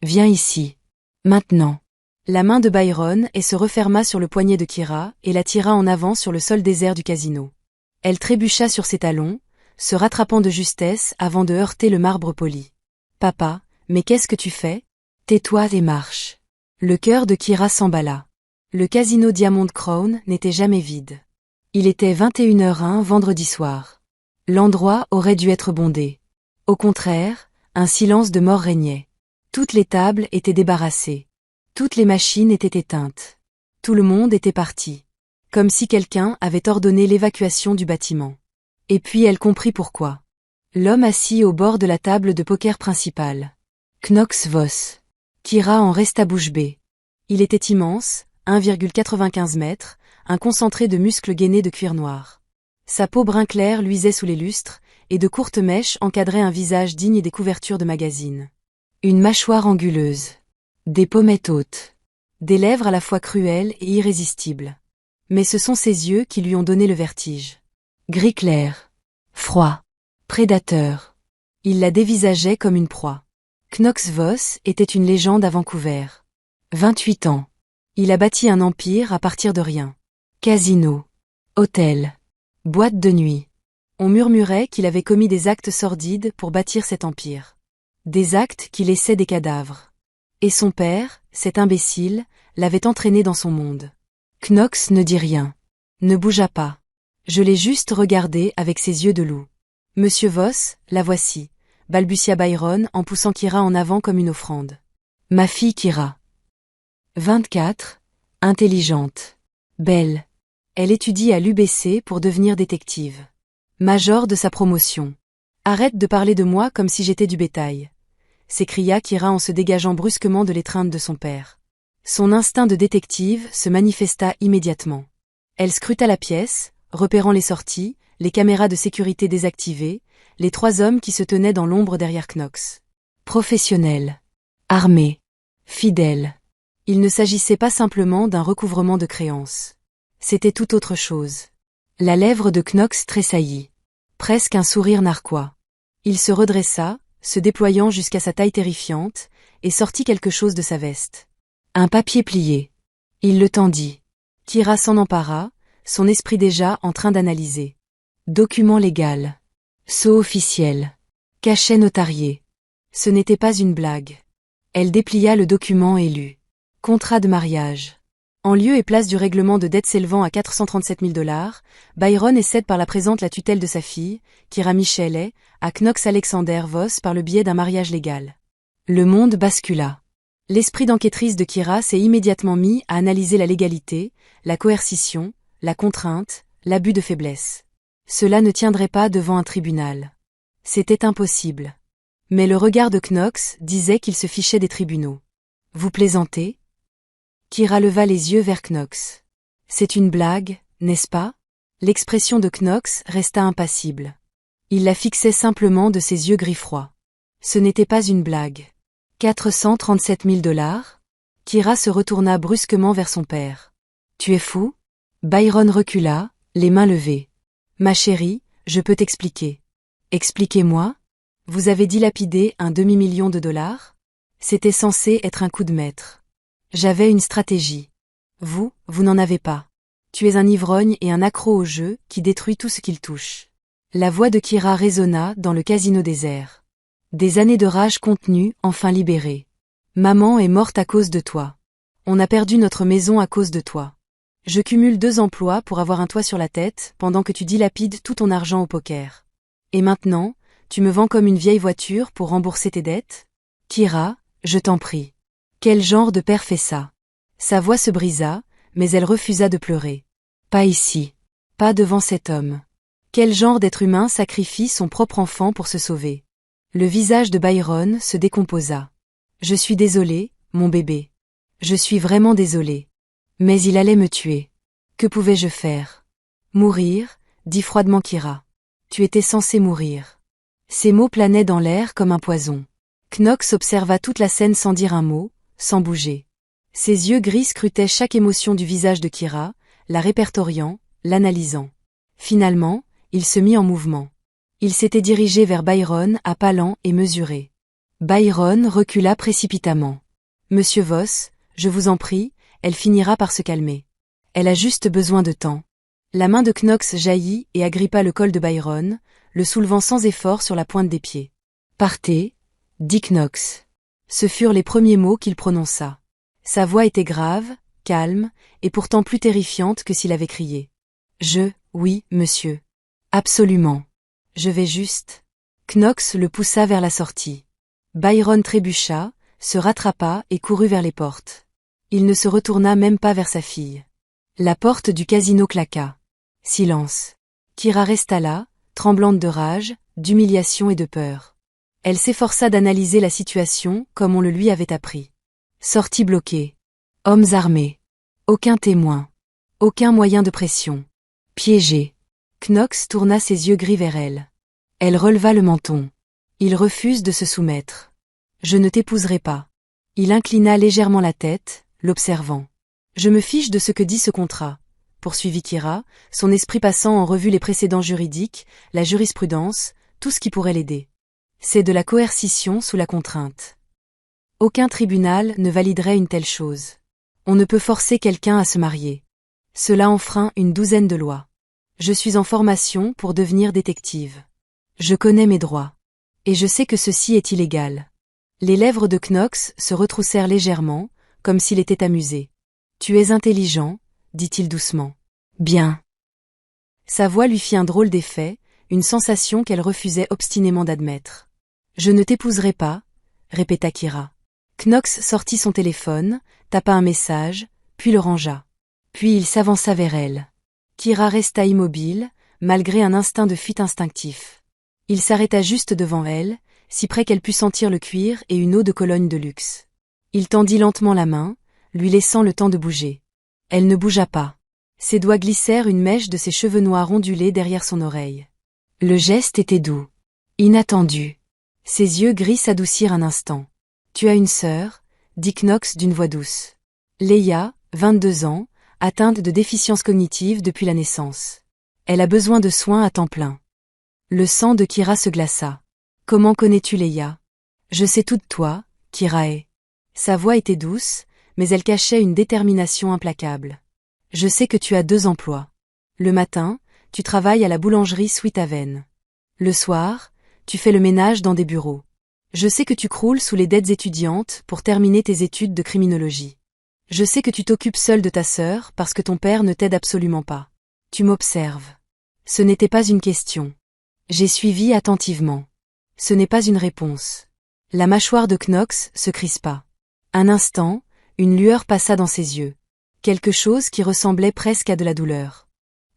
Viens ici. Maintenant. La main de Byron se referma sur le poignet de Kira et la tira en avant sur le sol désert du casino. Elle trébucha sur ses talons, se rattrapant de justesse avant de heurter le marbre poli. Papa, mais qu'est-ce que tu fais? Tais-toi et marche. Le cœur de Kira s'emballa. Le casino Diamond Crown n'était jamais vide. Il était 21h01 vendredi soir. L'endroit aurait dû être bondé. Au contraire, un silence de mort régnait. Toutes les tables étaient débarrassées. Toutes les machines étaient éteintes. Tout le monde était parti. Comme si quelqu'un avait ordonné l'évacuation du bâtiment. Et puis elle comprit pourquoi. L'homme assis au bord de la table de poker principale. Knox Voss. Kira en resta bouche bée. Il était immense, 1,95 mètres, un concentré de muscles gainés de cuir noir. Sa peau brun clair luisait sous les lustres, et de courtes mèches encadraient un visage digne des couvertures de magazines. Une mâchoire anguleuse. Des pommettes hautes. Des lèvres à la fois cruelles et irrésistibles. Mais ce sont ses yeux qui lui ont donné le vertige. Gris clair. Froid. Prédateur. Il la dévisageait comme une proie. Knox Voss était une légende à Vancouver. 28 ans. Il a bâti un empire à partir de rien. Casino. Hôtel. Boîte de nuit. On murmurait qu'il avait commis des actes sordides pour bâtir cet empire. Des actes qui laissaient des cadavres. Et son père, cet imbécile, l'avait entraîné dans son monde. Knox ne dit rien. Ne bougea pas. Je l'ai juste regardé avec ses yeux de loup. Monsieur Voss, la voici, balbutia Byron en poussant Kira en avant comme une offrande. Ma fille Kira. 24, intelligente. Belle. Elle étudie à l'UBC pour devenir détective. Major de sa promotion. Arrête de parler de moi comme si j'étais du bétail. S'écria Kira en se dégageant brusquement de l'étreinte de son père. Son instinct de détective se manifesta immédiatement. Elle scruta la pièce, repérant les sorties, les caméras de sécurité désactivées, les 3 hommes qui se tenaient dans l'ombre derrière Knox. Professionnels. Armés. Fidèles. Il ne s'agissait pas simplement d'un recouvrement de créances. C'était tout autre chose. La lèvre de Knox tressaillit. Presque un sourire narquois. Il se redressa, se déployant jusqu'à sa taille terrifiante, et sortit quelque chose de sa veste. Un papier plié. Il le tendit. Kira s'en empara, son esprit déjà en train d'analyser. Document légal. Sceau officiel. Cachet notarié. Ce n'était pas une blague. Elle déplia le document et lut. Contrat de mariage. En lieu et place du règlement de dette s'élevant à 437 000 $, Byron cède par la présente la tutelle de sa fille, Kira Michelet, à Knox Alexander Voss par le biais d'un mariage légal. Le monde bascula. L'esprit d'enquêtrice de Kira s'est immédiatement mis à analyser la légalité, la coercition, la contrainte, l'abus de faiblesse. Cela ne tiendrait pas devant un tribunal. C'était impossible. Mais le regard de Knox disait qu'il se fichait des tribunaux. Vous plaisantez? Kira leva les yeux vers Knox. C'est une blague, n'est-ce pas? L'expression de Knox resta impassible. Il la fixait simplement de ses yeux gris froids. Ce n'était pas une blague. 437 000 $? Kira se retourna brusquement vers son père. Tu es fou? Byron recula, les mains levées. Ma chérie, je peux t'expliquer. Expliquez-moi? Vous avez dilapidé un demi-million de $? C'était censé être un coup de maître. J'avais une stratégie. Vous n'en avez pas. Tu es un ivrogne et un accro au jeu qui détruit tout ce qu'il touche. La voix de Kira résonna dans le casino désert. Des années de rage contenue, enfin libérées. Maman est morte à cause de toi. On a perdu notre maison à cause de toi. Je cumule 2 emplois pour avoir un toit sur la tête pendant que tu dilapides tout ton argent au poker. Et maintenant, tu me vends comme une vieille voiture pour rembourser tes dettes? Kira, je t'en prie. Quel genre de père fait ça? Sa voix se brisa, mais elle refusa de pleurer. Pas ici. Pas devant cet homme. Quel genre d'être humain sacrifie son propre enfant pour se sauver? Le visage de Byron se décomposa. Je suis désolé, mon bébé. Je suis vraiment désolé. Mais il allait me tuer. Que pouvais-je faire? Mourir, dit froidement Kira. Tu étais censé mourir. Ces mots planaient dans l'air comme un poison. Knox observa toute la scène sans dire un mot, sans bouger. Ses yeux gris scrutaient chaque émotion du visage de Kira, la répertoriant, l'analysant. Finalement, il se mit en mouvement. Il s'était dirigé vers Byron à pas lents et mesurés. Byron recula précipitamment. Monsieur Voss, je vous en prie, elle finira par se calmer. Elle a juste besoin de temps. La main de Knox jaillit et agrippa le col de Byron, le soulevant sans effort sur la pointe des pieds. Partez, dit Knox. Ce furent les premiers mots qu'il prononça. Sa voix était grave, calme, et pourtant plus terrifiante que s'il avait crié. Oui, monsieur. Absolument. Je vais juste. Knox le poussa vers la sortie. Byron trébucha, se rattrapa et courut vers les portes. Il ne se retourna même pas vers sa fille. La porte du casino claqua. Silence. Kira resta là, tremblante de rage, d'humiliation et de peur. Elle s'efforça d'analyser la situation comme on le lui avait appris. Sortie bloquée. Hommes armés. Aucun témoin. Aucun moyen de pression. Piégée. Knox tourna ses yeux gris vers elle. Elle releva le menton. Il refuse de se soumettre. Je ne t'épouserai pas. Il inclina légèrement la tête, l'observant. Je me fiche de ce que dit ce contrat, poursuivit Kira, son esprit passant en revue les précédents juridiques, la jurisprudence, tout ce qui pourrait l'aider. C'est de la coercition sous la contrainte. Aucun tribunal ne validerait une telle chose. On ne peut forcer quelqu'un à se marier. Cela enfreint une douzaine de lois. Je suis en formation pour devenir détective. Je connais mes droits. Et je sais que ceci est illégal. Les lèvres de Knox se retroussèrent légèrement, comme s'il était amusé. Tu es intelligent, dit-il doucement. Bien. Sa voix lui fit un drôle d'effet, une sensation qu'elle refusait obstinément d'admettre. Je ne t'épouserai pas, répéta Kira. Knox sortit son téléphone, tapa un message, puis le rangea. Puis il s'avança vers elle. Kira resta immobile, malgré un instinct de fuite instinctif. Il s'arrêta juste devant elle, si près qu'elle put sentir le cuir et une eau de Cologne de luxe. Il tendit lentement la main, lui laissant le temps de bouger. Elle ne bougea pas. Ses doigts glissèrent une mèche de ses cheveux noirs ondulés derrière son oreille. Le geste était doux. Inattendu. Ses yeux gris s'adoucirent un instant. Tu as une sœur, dit Knox d'une voix douce. Leia, 22 ans, atteinte de déficience cognitive depuis la naissance. Elle a besoin de soins à temps plein. Le sang de Kira se glaça. Comment connais-tu Leia? Je sais tout de toi, Kirae. Sa voix était douce, mais elle cachait une détermination implacable. Je sais que tu as 2 emplois. Le matin, tu travailles à la boulangerie Sweet Haven. Le soir, tu fais le ménage dans des bureaux. Je sais que tu croules sous les dettes étudiantes pour terminer tes études de criminologie. Je sais que tu t'occupes seul de ta sœur parce que ton père ne t'aide absolument pas. Tu m'observes. Ce n'était pas une question. J'ai suivi attentivement. Ce n'est pas une réponse. La mâchoire de Knox se crispa. Un instant, une lueur passa dans ses yeux. Quelque chose qui ressemblait presque à de la douleur.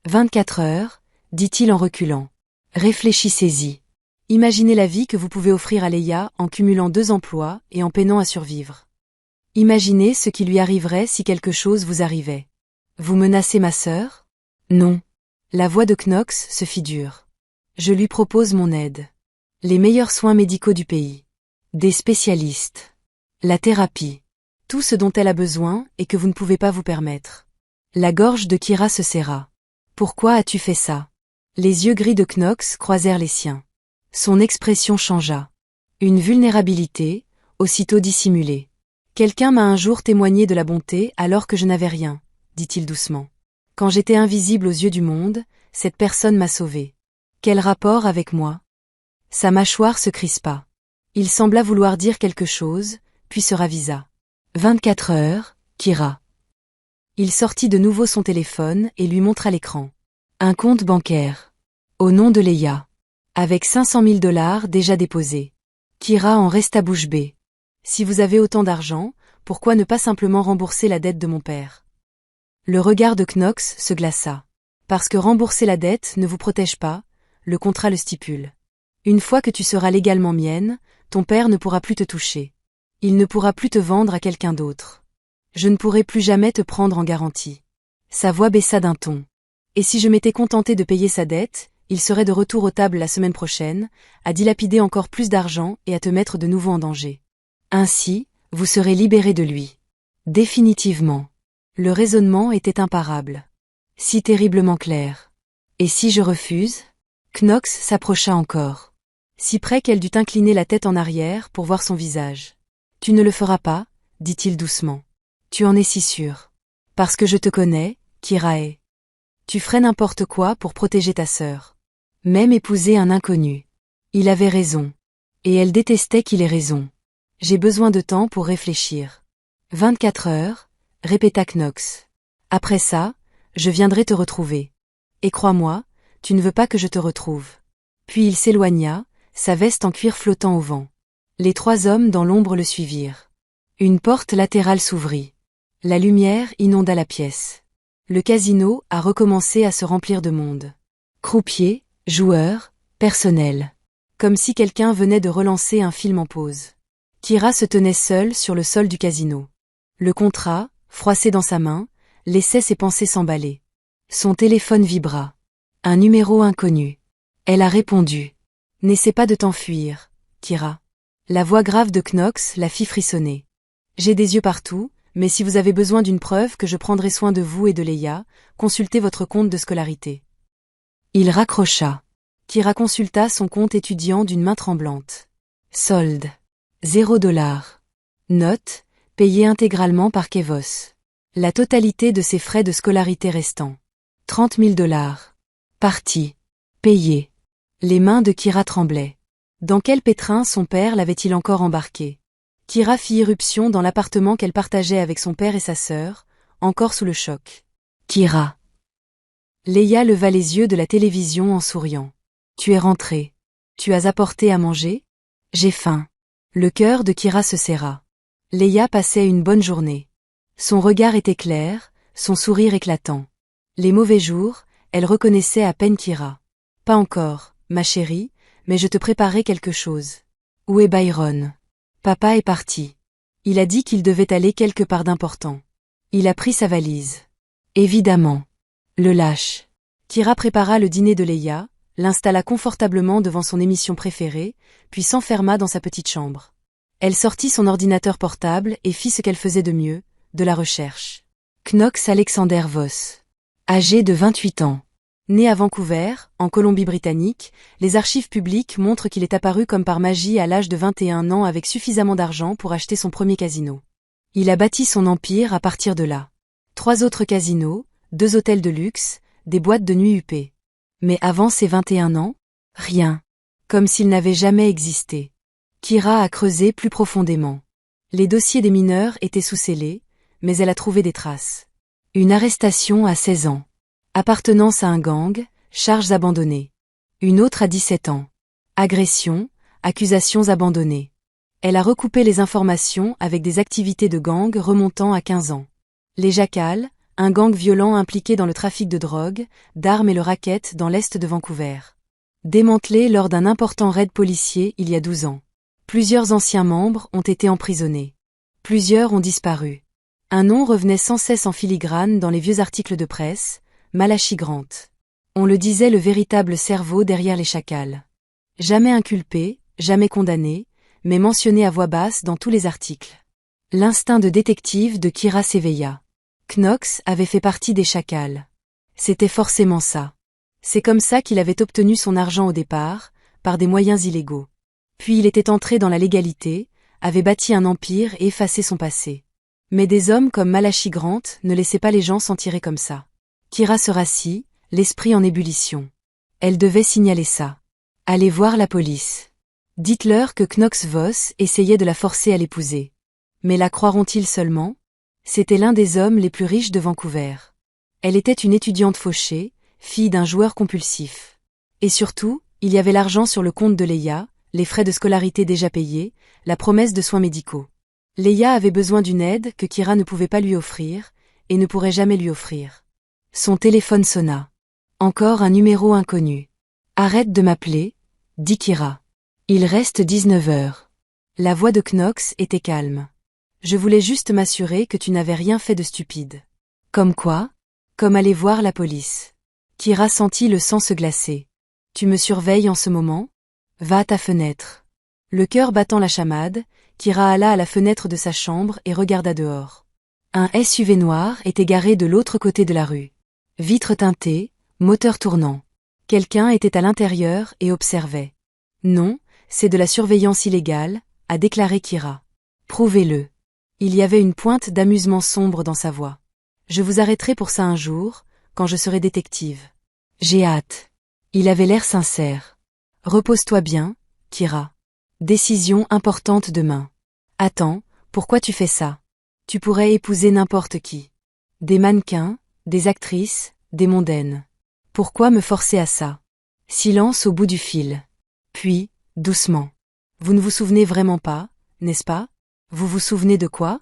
24 heures, dit-il en reculant. Réfléchissez-y. Imaginez la vie que vous pouvez offrir à Leia en cumulant 2 emplois et en peinant à survivre. Imaginez ce qui lui arriverait si quelque chose vous arrivait. Vous menacez ma sœur? Non. La voix de Knox se fit dure. Je lui propose mon aide. Les meilleurs soins médicaux du pays. Des spécialistes. La thérapie. Tout ce dont elle a besoin et que vous ne pouvez pas vous permettre. La gorge de Kira se serra. Pourquoi as-tu fait ça? Les yeux gris de Knox croisèrent les siens. Son expression changea. Une vulnérabilité, aussitôt dissimulée. Quelqu'un m'a un jour témoigné de la bonté alors que je n'avais rien, dit-il doucement. Quand j'étais invisible aux yeux du monde, cette personne m'a sauvé. Quel rapport avec moi? Sa mâchoire se crispa. Il sembla vouloir dire quelque chose, puis se ravisa. 24 heures, Kira. Il sortit de nouveau son téléphone et lui montra l'écran. Un compte bancaire. Au nom de Leia. Avec 500 000 $ déjà déposés. Kira en resta bouche bée. Si vous avez autant d'argent, pourquoi ne pas simplement rembourser la dette de mon père? Le regard de Knox se glaça. Parce que rembourser la dette ne vous protège pas, le contrat le stipule. Une fois que tu seras légalement mienne, ton père ne pourra plus te toucher. Il ne pourra plus te vendre à quelqu'un d'autre. Je ne pourrai plus jamais te prendre en garantie. Sa voix baissa d'un ton. Et si je m'étais contenté de payer sa dette, il serait de retour aux tables la semaine prochaine, à dilapider encore plus d'argent et à te mettre de nouveau en danger. Ainsi, vous serez libéré de lui. Définitivement. Le raisonnement était imparable. Si terriblement clair. Et si je refuse? Knox s'approcha encore. si près qu'elle dut incliner la tête en arrière pour voir son visage. Tu ne le feras pas, dit-il doucement. Tu en es si sûre. Parce que je te connais, Kirae. Tu ferais n'importe quoi pour protéger ta sœur. Même épouser un inconnu. Il avait raison. Et elle détestait qu'il ait raison. J'ai besoin de temps pour réfléchir. 24 heures, répéta Knox. Après ça, je viendrai te retrouver. Et crois-moi, tu ne veux pas que je te retrouve. Puis il s'éloigna, sa veste en cuir flottant au vent. Les 3 hommes dans l'ombre le suivirent. Une porte latérale s'ouvrit. La lumière inonda la pièce. Le casino a recommencé à se remplir de monde. Croupiers, joueurs, personnel. Comme si quelqu'un venait de relancer un film en pause. Kira se tenait seule sur le sol du casino. Le contrat, froissé dans sa main, laissait ses pensées s'emballer. Son téléphone vibra. Un numéro inconnu. Elle a répondu. « N'essaie pas de t'enfuir, Kira. » La voix grave de Knox la fit frissonner. « J'ai des yeux partout, mais si vous avez besoin d'une preuve que je prendrai soin de vous et de Leia, consultez votre compte de scolarité. » Il raccrocha. Kira consulta son compte étudiant d'une main tremblante. Solde. $0. Note, payé intégralement par Kevos. La totalité de ses frais de scolarité restants. $30 000. Parti. Payé. Les mains de Kira tremblaient. Dans quel pétrin son père l'avait-il encore embarqué? Kira fit irruption dans l'appartement qu'elle partageait avec son père et sa sœur, encore sous le choc. Kira. Leia leva les yeux de la télévision en souriant. Tu es rentrée. Tu as apporté à manger? J'ai faim. Le cœur de Kira se serra. Leia passait une bonne journée. Son regard était clair, son sourire éclatant. Les mauvais jours, elle reconnaissait à peine Kira. Pas encore, ma chérie, mais je te préparais quelque chose. Où est Byron? Papa est parti. Il a dit qu'il devait aller quelque part d'important. Il a pris sa valise. Évidemment. Le lâche. Kira prépara le dîner de Leia, l'installa confortablement devant son émission préférée, puis s'enferma dans sa petite chambre. Elle sortit son ordinateur portable et fit ce qu'elle faisait de mieux, de la recherche. Knox Alexander Voss. Âgé de 28 ans. Né à Vancouver, en Colombie-Britannique, les archives publiques montrent qu'il est apparu comme par magie à l'âge de 21 ans avec suffisamment d'argent pour acheter son premier casino. Il a bâti son empire à partir de là. 3 autres casinos, 2 hôtels de luxe, des boîtes de nuit huppées. Mais avant ses 21 ans, rien. Comme s'il n'avait jamais existé. Kira a creusé plus profondément. Les dossiers des mineurs étaient sous scellés, mais elle a trouvé des traces. Une arrestation à 16 ans. Appartenance à un gang, charges abandonnées. Une autre à 17 ans. Agression, accusations abandonnées. Elle a recoupé les informations avec des activités de gang remontant à 15 ans. Les Jacals, un gang violent impliqué dans le trafic de drogue, d'armes et le racket dans l'est de Vancouver. Démantelé lors d'un important raid policier il y a 12 ans. Plusieurs anciens membres ont été emprisonnés. Plusieurs ont disparu. Un nom revenait sans cesse en filigrane dans les vieux articles de presse, Malachi Grant. On le disait le véritable cerveau derrière les Chacals. Jamais inculpé, jamais condamné, mais mentionné à voix basse dans tous les articles. L'instinct de détective de Kira s'éveilla. Knox avait fait partie des Chacals. C'était forcément ça. C'est comme ça qu'il avait obtenu son argent au départ, par des moyens illégaux. Puis il était entré dans la légalité, avait bâti un empire et effacé son passé. Mais des hommes comme Malachi Grant ne laissaient pas les gens s'en tirer comme ça. Kira se rassit, l'esprit en ébullition. Elle devait signaler ça. Allez voir la police. Dites-leur que Knox Voss essayait de la forcer à l'épouser. Mais la croiront-ils seulement? C'était l'un des hommes les plus riches de Vancouver. Elle était une étudiante fauchée, fille d'un joueur compulsif. Et surtout, il y avait l'argent sur le compte de Leia, les frais de scolarité déjà payés, la promesse de soins médicaux. Leia avait besoin d'une aide que Kira ne pouvait pas lui offrir, et ne pourrait jamais lui offrir. Son téléphone sonna. Encore un numéro inconnu. Arrête de m'appeler, dit Kira. Il reste 19 heures. La voix de Knox était calme. Je voulais juste m'assurer que tu n'avais rien fait de stupide. Comme quoi? Comme aller voir la police. Kira sentit le sang se glacer. Tu me surveilles en ce moment? Va à ta fenêtre. Le cœur battant la chamade, Kira alla à la fenêtre de sa chambre et regarda dehors. Un SUV noir était garé de l'autre côté de la rue. Vitres teintées, moteur tournant. Quelqu'un était à l'intérieur et observait. Non, C'est de la surveillance illégale, a déclaré Kira. Prouvez-le. Il y avait une pointe d'amusement sombre dans sa voix. Je vous arrêterai pour ça un jour, quand je serai détective. J'ai hâte. Il avait l'air sincère. Repose-toi bien, Kira. Décision importante demain. Attends, pourquoi tu fais ça? Tu pourrais épouser n'importe qui. Des mannequins, des actrices, des mondaines. Pourquoi me forcer à ça? Silence au bout du fil. Puis, doucement. Vous ne vous souvenez vraiment pas, n'est-ce pas? Vous vous souvenez de quoi?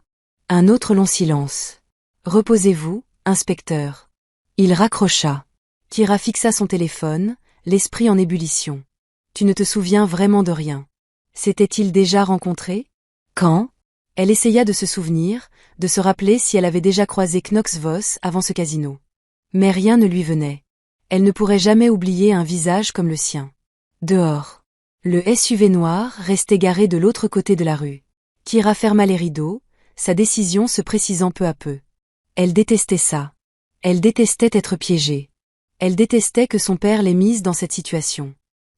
Un autre long silence. Reposez-vous, inspecteur. Il raccrocha. Kira fixa son téléphone, l'esprit en ébullition. Tu ne te souviens vraiment de rien. S'était-il déjà rencontré? Quand? Elle essaya de se souvenir, de se rappeler si elle avait déjà croisé Knox Voss avant ce casino. Mais rien ne lui venait. Elle ne pourrait jamais oublier un visage comme le sien. Dehors. Le SUV noir restait garé de l'autre côté de la rue. Kira ferma les rideaux, sa décision se précisant peu à peu. Elle détestait ça. Elle détestait être piégée. Elle détestait que son père l'ait mise dans cette situation.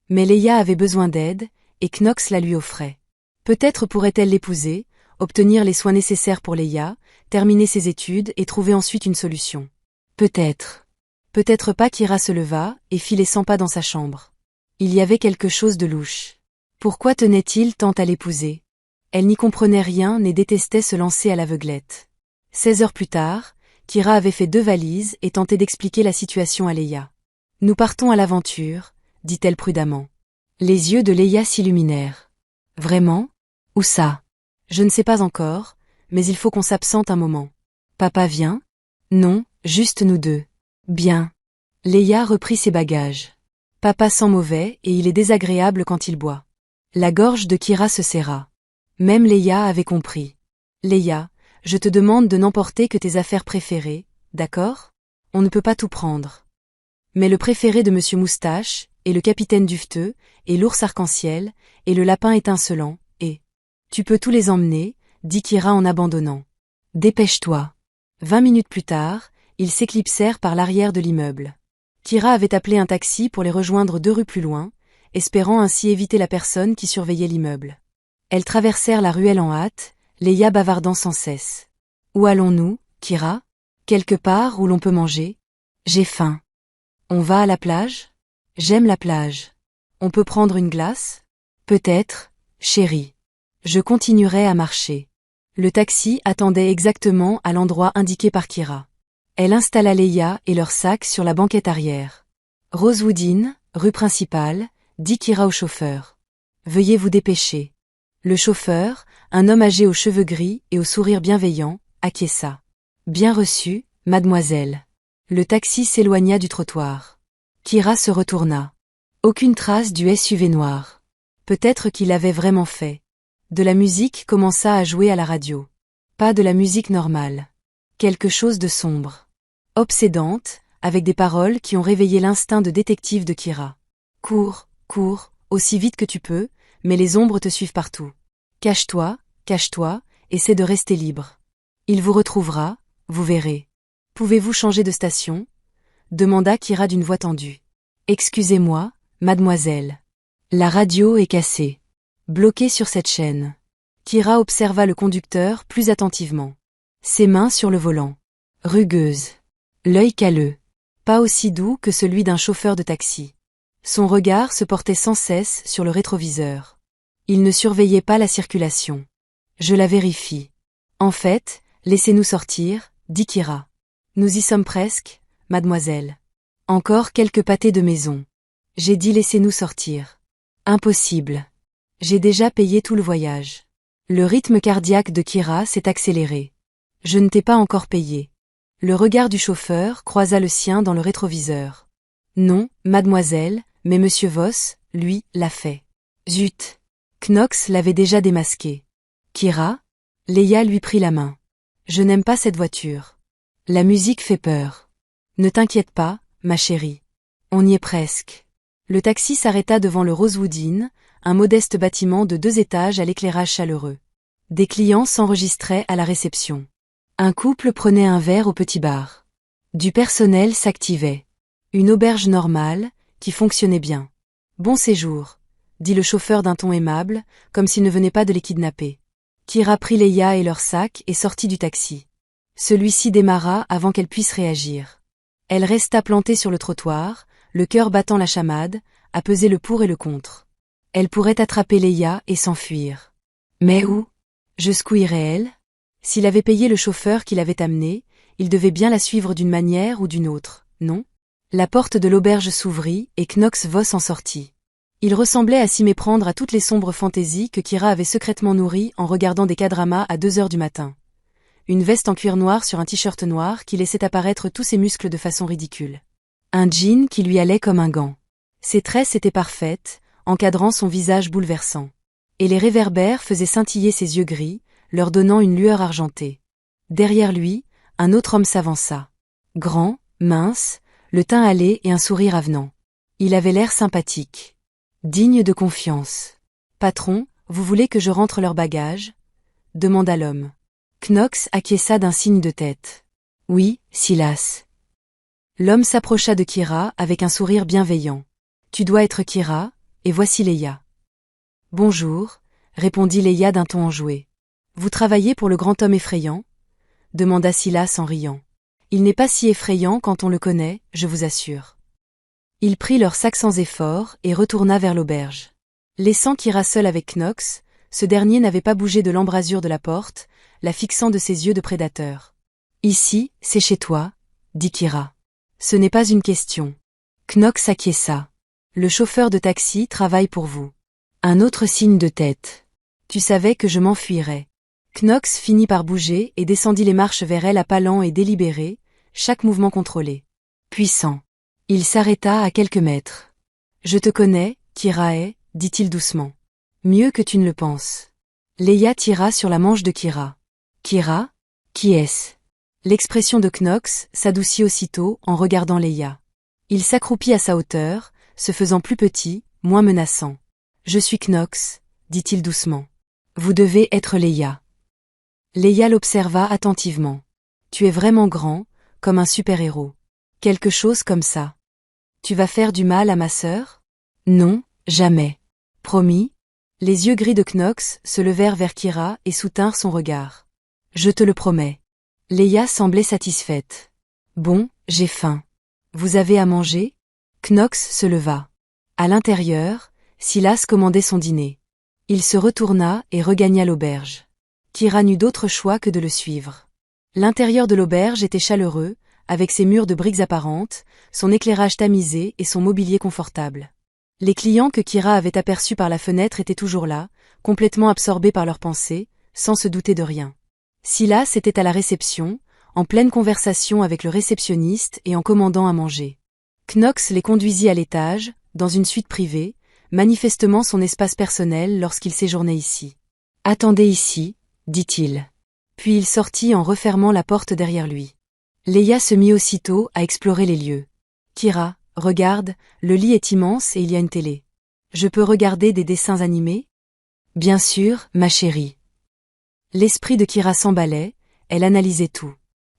Mais Leia avait besoin d'aide, et Knox la lui offrait. Peut-être pourrait-elle l'épouser, obtenir les soins nécessaires pour Leia, terminer ses études et trouver ensuite une solution. Peut-être. Peut-être pas. Kira se leva et fit les 100 pas dans sa chambre. Il y avait quelque chose de louche. Pourquoi tenait-il tant à l'épouser? Elle n'y comprenait rien et détestait se lancer à l'aveuglette. 16 heures plus tard, Kira avait fait 2 valises et tentait d'expliquer la situation à Leia. Nous partons à l'aventure, dit-elle prudemment. Les yeux de Leia s'illuminèrent. Vraiment? Où ça? Je ne sais pas encore, mais il faut qu'on s'absente un moment. Papa vient? Non, juste nous deux. Bien. Leia reprit ses bagages. Papa sent mauvais et il est désagréable quand il boit. La gorge de Kira se serra. Même Leia avait compris. Leia, je te demande de n'emporter que tes affaires préférées, d'accord? On ne peut pas tout prendre. Mais le préféré de Monsieur Moustache, et le capitaine Duveteux, et l'ours arc-en-ciel, et le lapin étincelant, et... Tu peux tous les emmener, dit Kira en abandonnant. Dépêche-toi. 20 minutes plus tard, ils s'éclipsèrent par l'arrière de l'immeuble. Kira avait appelé un taxi pour les rejoindre 2 rues plus loin, espérant ainsi éviter la personne qui surveillait l'immeuble. Elles traversèrent la ruelle en hâte, Leia bavardant sans cesse. Où allons-nous, Kira? Quelque part où l'on peut manger? J'ai faim. On va à la plage? J'aime la plage. On peut prendre une glace? Peut-être, chérie. Je continuerai à marcher. Le taxi attendait exactement à l'endroit indiqué par Kira. Elle installa Leia et leurs sacs sur la banquette arrière. Rosewood Inn, rue principale, dit Kira au chauffeur. Veuillez vous dépêcher. Le chauffeur, un homme âgé aux cheveux gris et au sourire bienveillant, acquiesça. Bien reçu, mademoiselle. Le taxi s'éloigna du trottoir. Kira se retourna. Aucune trace du SUV noir. Peut-être qu'il l'avait vraiment fait. De la musique commença à jouer à la radio. Pas de la musique normale. Quelque chose de sombre. Obsédante, avec des paroles qui ont réveillé l'instinct de détective de Kira. Cours, cours, aussi vite que tu peux, mais les ombres te suivent partout. Cache-toi, essaie de rester libre. Il vous retrouvera, vous verrez. Pouvez-vous changer de station? Demanda Kira d'une voix tendue. Excusez-moi, mademoiselle. La radio est cassée. Bloquée sur cette chaîne. Kira observa le conducteur plus attentivement. Ses mains sur le volant. Rugueuse. L'œil calleux. Pas aussi doux que celui d'un chauffeur de taxi. Son regard se portait sans cesse sur le rétroviseur. Il ne surveillait pas la circulation. Je la vérifie. En fait, laissez-nous sortir, dit Kira. Nous y sommes presque, mademoiselle. Encore quelques pâtés de maison. J'ai dit laissez-nous sortir. Impossible. J'ai déjà payé tout le voyage. Le rythme cardiaque de Kira s'est accéléré. Je ne t'ai pas encore payé. Le regard du chauffeur croisa le sien dans le rétroviseur. Non, mademoiselle, mais monsieur Voss, lui, l'a fait. Zut. Knox l'avait déjà démasqué. Kira? Leia lui prit la main. Je n'aime pas cette voiture. La musique fait peur. Ne t'inquiète pas, ma chérie. On y est presque. Le taxi s'arrêta devant le Rosewood Inn, un modeste bâtiment de 2 étages à l'éclairage chaleureux. Des clients s'enregistraient à la réception. Un couple prenait un verre au petit bar. Du personnel s'activait. Une auberge normale, qui fonctionnait bien. Bon séjour, dit le chauffeur d'un ton aimable, comme s'il ne venait pas de les kidnapper. Kira prit Leia et leur sac et sortit du taxi. Celui-ci démarra avant qu'elle puisse réagir. Elle resta plantée sur le trottoir, le cœur battant la chamade, à peser le pour et le contre. Elle pourrait attraper Leia et s'enfuir. Mais où? Jusqu'où irait-elle? S'il avait payé le chauffeur qui l'avait amenée, il devait bien la suivre d'une manière ou d'une autre, non? La porte de l'auberge s'ouvrit et Knox Voss en sortit. Il ressemblait à s'y méprendre à toutes les sombres fantaisies que Kira avait secrètement nourries en regardant des K-dramas à 2 heures du matin. Une veste en cuir noir sur un t-shirt noir qui laissait apparaître tous ses muscles de façon ridicule. Un jean qui lui allait comme un gant. Ses tresses étaient parfaites, encadrant son visage bouleversant. Et les réverbères faisaient scintiller ses yeux gris, leur donnant une lueur argentée. Derrière lui, un autre homme s'avança. Grand, mince, le teint hâlé et un sourire avenant. Il avait l'air sympathique. Digne de confiance. Patron, vous voulez que je rentre leurs bagages? Demanda l'homme. Knox acquiesça d'un signe de tête. Oui, Silas. L'homme s'approcha de Kira avec un sourire bienveillant. Tu dois être Kira, et voici Leia. Bonjour, répondit Leia d'un ton enjoué. Vous travaillez pour le grand homme effrayant? Demanda Silas en riant. Il n'est pas si effrayant quand on le connaît, je vous assure. Il prit leur sac sans effort et retourna vers l'auberge. Laissant Kira seule avec Knox, ce dernier n'avait pas bougé de l'embrasure de la porte, la fixant de ses yeux de prédateur. Ici, c'est chez toi, dit Kira. Ce n'est pas une question. Knox acquiesça. Le chauffeur de taxi travaille pour vous. Un autre signe de tête. Tu savais que je m'enfuirais. Knox finit par bouger et descendit les marches vers elle à pas lents et délibérés, chaque mouvement contrôlé. Puissant. Il s'arrêta à quelques mètres. Je te connais, Kirae, dit-il doucement. Mieux que tu ne le penses. Leia tira sur la manche de Kira. Kira? Qui est-ce? L'expression de Knox s'adoucit aussitôt en regardant Leia. Il s'accroupit à sa hauteur, se faisant plus petit, moins menaçant. Je suis Knox, dit-il doucement. Vous devez être Leia. Leia l'observa attentivement. Tu es vraiment grand, comme un super-héros. Quelque chose comme ça. Tu vas faire du mal à ma sœur? Non, jamais. Promis? Les yeux gris de Knox se levèrent vers Kira et soutinrent son regard. Je te le promets. Leia semblait satisfaite. Bon, j'ai faim. Vous avez à manger? Knox se leva. À l'intérieur, Silas commandait son dîner. Il se retourna et regagna l'auberge. Kira n'eut d'autre choix que de le suivre. L'intérieur de l'auberge était chaleureux, avec ses murs de briques apparentes, son éclairage tamisé et son mobilier confortable. Les clients que Kira avait aperçus par la fenêtre étaient toujours là, complètement absorbés par leurs pensées, sans se douter de rien. Silas était à la réception, en pleine conversation avec le réceptionniste et en commandant à manger. Knox les conduisit à l'étage, dans une suite privée, manifestement son espace personnel lorsqu'il séjournait ici. « Attendez ici », dit-il. Puis il sortit en refermant la porte derrière lui. Leia se mit aussitôt à explorer les lieux. « Kira, regarde, le lit est immense et il y a une télé. Je peux regarder des dessins animés? » « Bien sûr, ma chérie. » L'esprit de Kira s'emballait, elle analysait tout.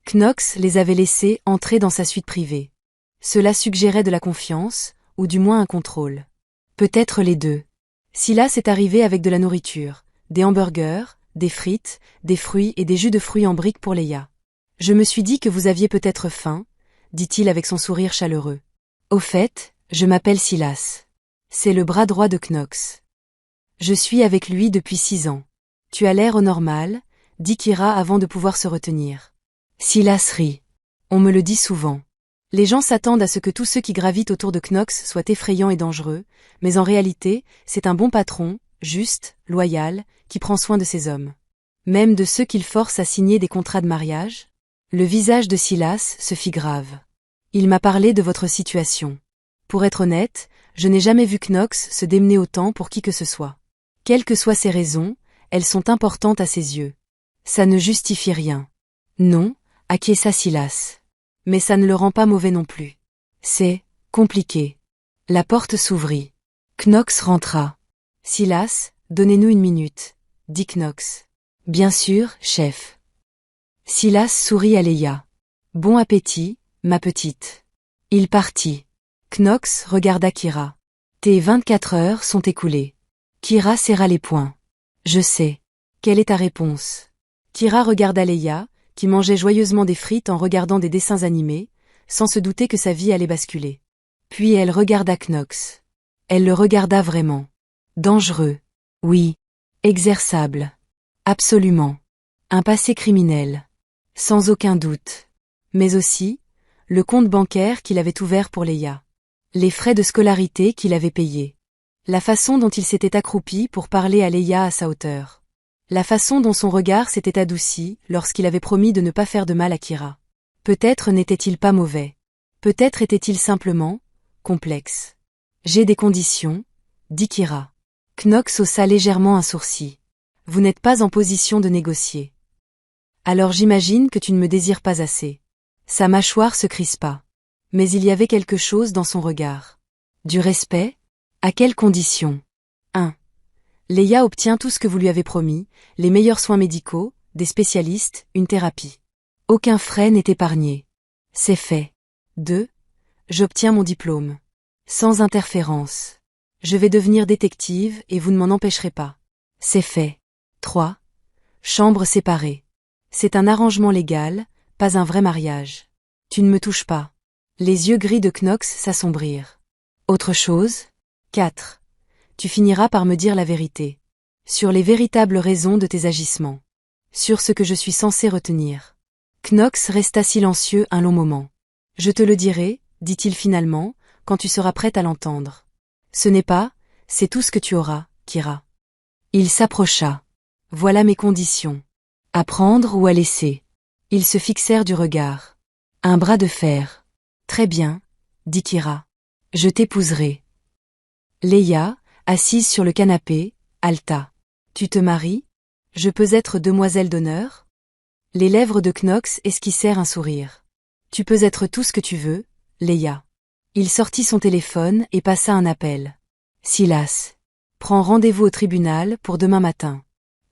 Knox les avait laissés entrer dans sa suite privée. Cela suggérait de la confiance, ou du moins un contrôle. Peut-être les deux. Silas est arrivé avec de la nourriture, des hamburgers, des frites, des fruits et des jus de fruits en briques pour Leia. Je me suis dit que vous aviez peut-être faim, dit-il avec son sourire chaleureux. Au fait, je m'appelle Silas. C'est le bras droit de Knox. Je suis avec lui depuis 6 ans. Tu as l'air au normal, dit Kira avant de pouvoir se retenir. Silas rit. On me le dit souvent. Les gens s'attendent à ce que tous ceux qui gravitent autour de Knox soient effrayants et dangereux, mais en réalité, c'est un bon patron, juste, loyal, qui prend soin de ses hommes. Même de ceux qu'il force à signer des contrats de mariage? Le visage de Silas se fit grave. Il m'a parlé de votre situation. Pour être honnête, je n'ai jamais vu Knox se démener autant pour qui que ce soit. Quelles que soient ses raisons, elles sont importantes à ses yeux. Ça ne justifie rien. Non, acquiesça Silas. Mais ça ne le rend pas mauvais non plus. C'est compliqué. La porte s'ouvrit. Knox rentra. Silas, donnez-nous 1 minute, dit Knox. Bien sûr, chef. Silas sourit à Leia. Bon appétit, ma petite. Il partit. Knox regarda Kira. Tes 24 heures sont écoulées. Kira serra les poings. Je sais. Quelle est ta réponse? Kira regarda Leia, qui mangeait joyeusement des frites en regardant des dessins animés, sans se douter que sa vie allait basculer. Puis elle regarda Knox. Elle le regarda vraiment. Dangereux. Oui. Exerçable. Absolument. Un passé criminel. Sans aucun doute. Mais aussi, le compte bancaire qu'il avait ouvert pour Leia. Les frais de scolarité qu'il avait payés. La façon dont il s'était accroupi pour parler à Leia à sa hauteur. La façon dont son regard s'était adouci lorsqu'il avait promis de ne pas faire de mal à Kira. Peut-être n'était-il pas mauvais. Peut-être était-il simplement complexe. J'ai des conditions, dit Kira. Knox haussa légèrement un sourcil. Vous n'êtes pas en position de négocier. Alors j'imagine que tu ne me désires pas assez. Sa mâchoire se crispa. Mais il y avait quelque chose dans son regard. Du respect? À quelles conditions? 1. Leia obtient tout ce que vous lui avez promis, les meilleurs soins médicaux, des spécialistes, une thérapie. Aucun frais n'est épargné. C'est fait. 2. J'obtiens mon diplôme. Sans interférence. Je vais devenir détective et vous ne m'en empêcherez pas. C'est fait. 3. Chambre séparée. C'est un arrangement légal, pas un vrai mariage. Tu ne me touches pas. Les yeux gris de Knox s'assombrirent. Autre chose? 4. Tu finiras par me dire la vérité. Sur les véritables raisons de tes agissements. Sur ce que je suis censé retenir. Knox resta silencieux un long moment. Je te le dirai, dit-il finalement, quand tu seras prête à l'entendre. Ce n'est pas, c'est tout ce que tu auras, Kira. Il s'approcha. Voilà mes conditions. À prendre ou à laisser. Ils se fixèrent du regard. Un bras de fer. Très bien, dit Kira. Je t'épouserai. Leia, assise sur le canapé, haleta. Tu te maries? Je peux être demoiselle d'honneur? Les lèvres de Knox esquissèrent un sourire. Tu peux être tout ce que tu veux, Leia. Il sortit son téléphone et passa un appel. Silas. Prends rendez-vous au tribunal pour demain matin.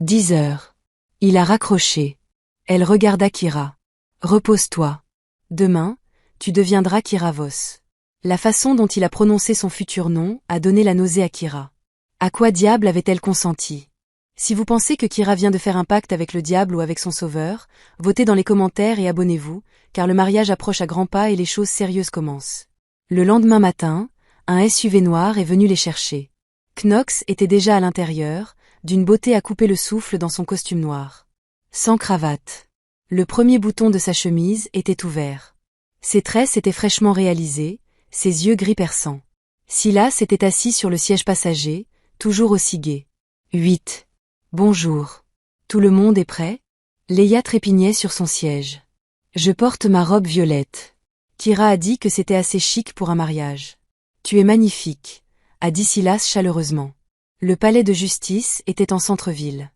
10 heures. Il a raccroché. Elle regarda Kira. Repose-toi. Demain, tu deviendras Kira Voss. La façon dont il a prononcé son futur nom a donné la nausée à Kira. À quoi diable avait-elle consenti? Si vous pensez que Kira vient de faire un pacte avec le diable ou avec son sauveur, votez dans les commentaires et abonnez-vous, car le mariage approche à grands pas et les choses sérieuses commencent. Le lendemain matin, un SUV noir est venu les chercher. Knox était déjà à l'intérieur, d'une beauté à couper le souffle dans son costume noir. Sans cravate. Le premier bouton de sa chemise était ouvert. Ses tresses étaient fraîchement réalisées, ses yeux gris perçants. Silas était assis sur le siège passager, toujours aussi gai. 8. Bonjour. Tout le monde est prêt? Leia trépignait sur son siège. Je porte ma robe violette. Kira a dit que c'était assez chic pour un mariage. Tu es magnifique, a dit Silas chaleureusement. Le palais de justice était en centre-ville.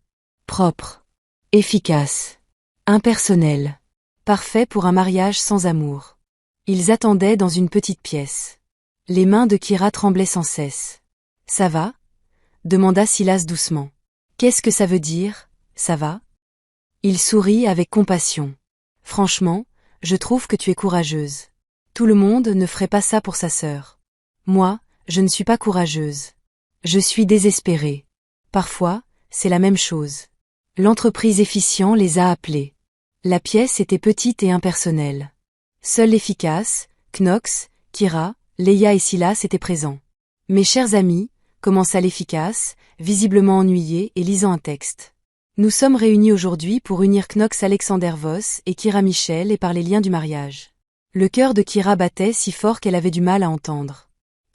Propre. Efficace. Impersonnel. Parfait pour un mariage sans amour. Ils attendaient dans une petite pièce. Les mains de Kira tremblaient sans cesse. Ça va? Demanda Silas doucement. Qu'est-ce que ça veut dire, ça va? Il sourit avec compassion. Franchement, je trouve que tu es courageuse. Tout le monde ne ferait pas ça pour sa sœur. Moi, je ne suis pas courageuse. Je suis désespérée. Parfois, c'est la même chose. L'entreprise Efficient les a appelés. La pièce était petite et impersonnelle. Seul l'efficace, Knox, Kira, Leia et Silas étaient présents. Mes chers amis, commença l'efficace, visiblement ennuyé et lisant un texte. Nous sommes réunis aujourd'hui pour unir Knox Alexander Voss et Kira Michel et par les liens du mariage. Le cœur de Kira battait si fort qu'elle avait du mal à entendre.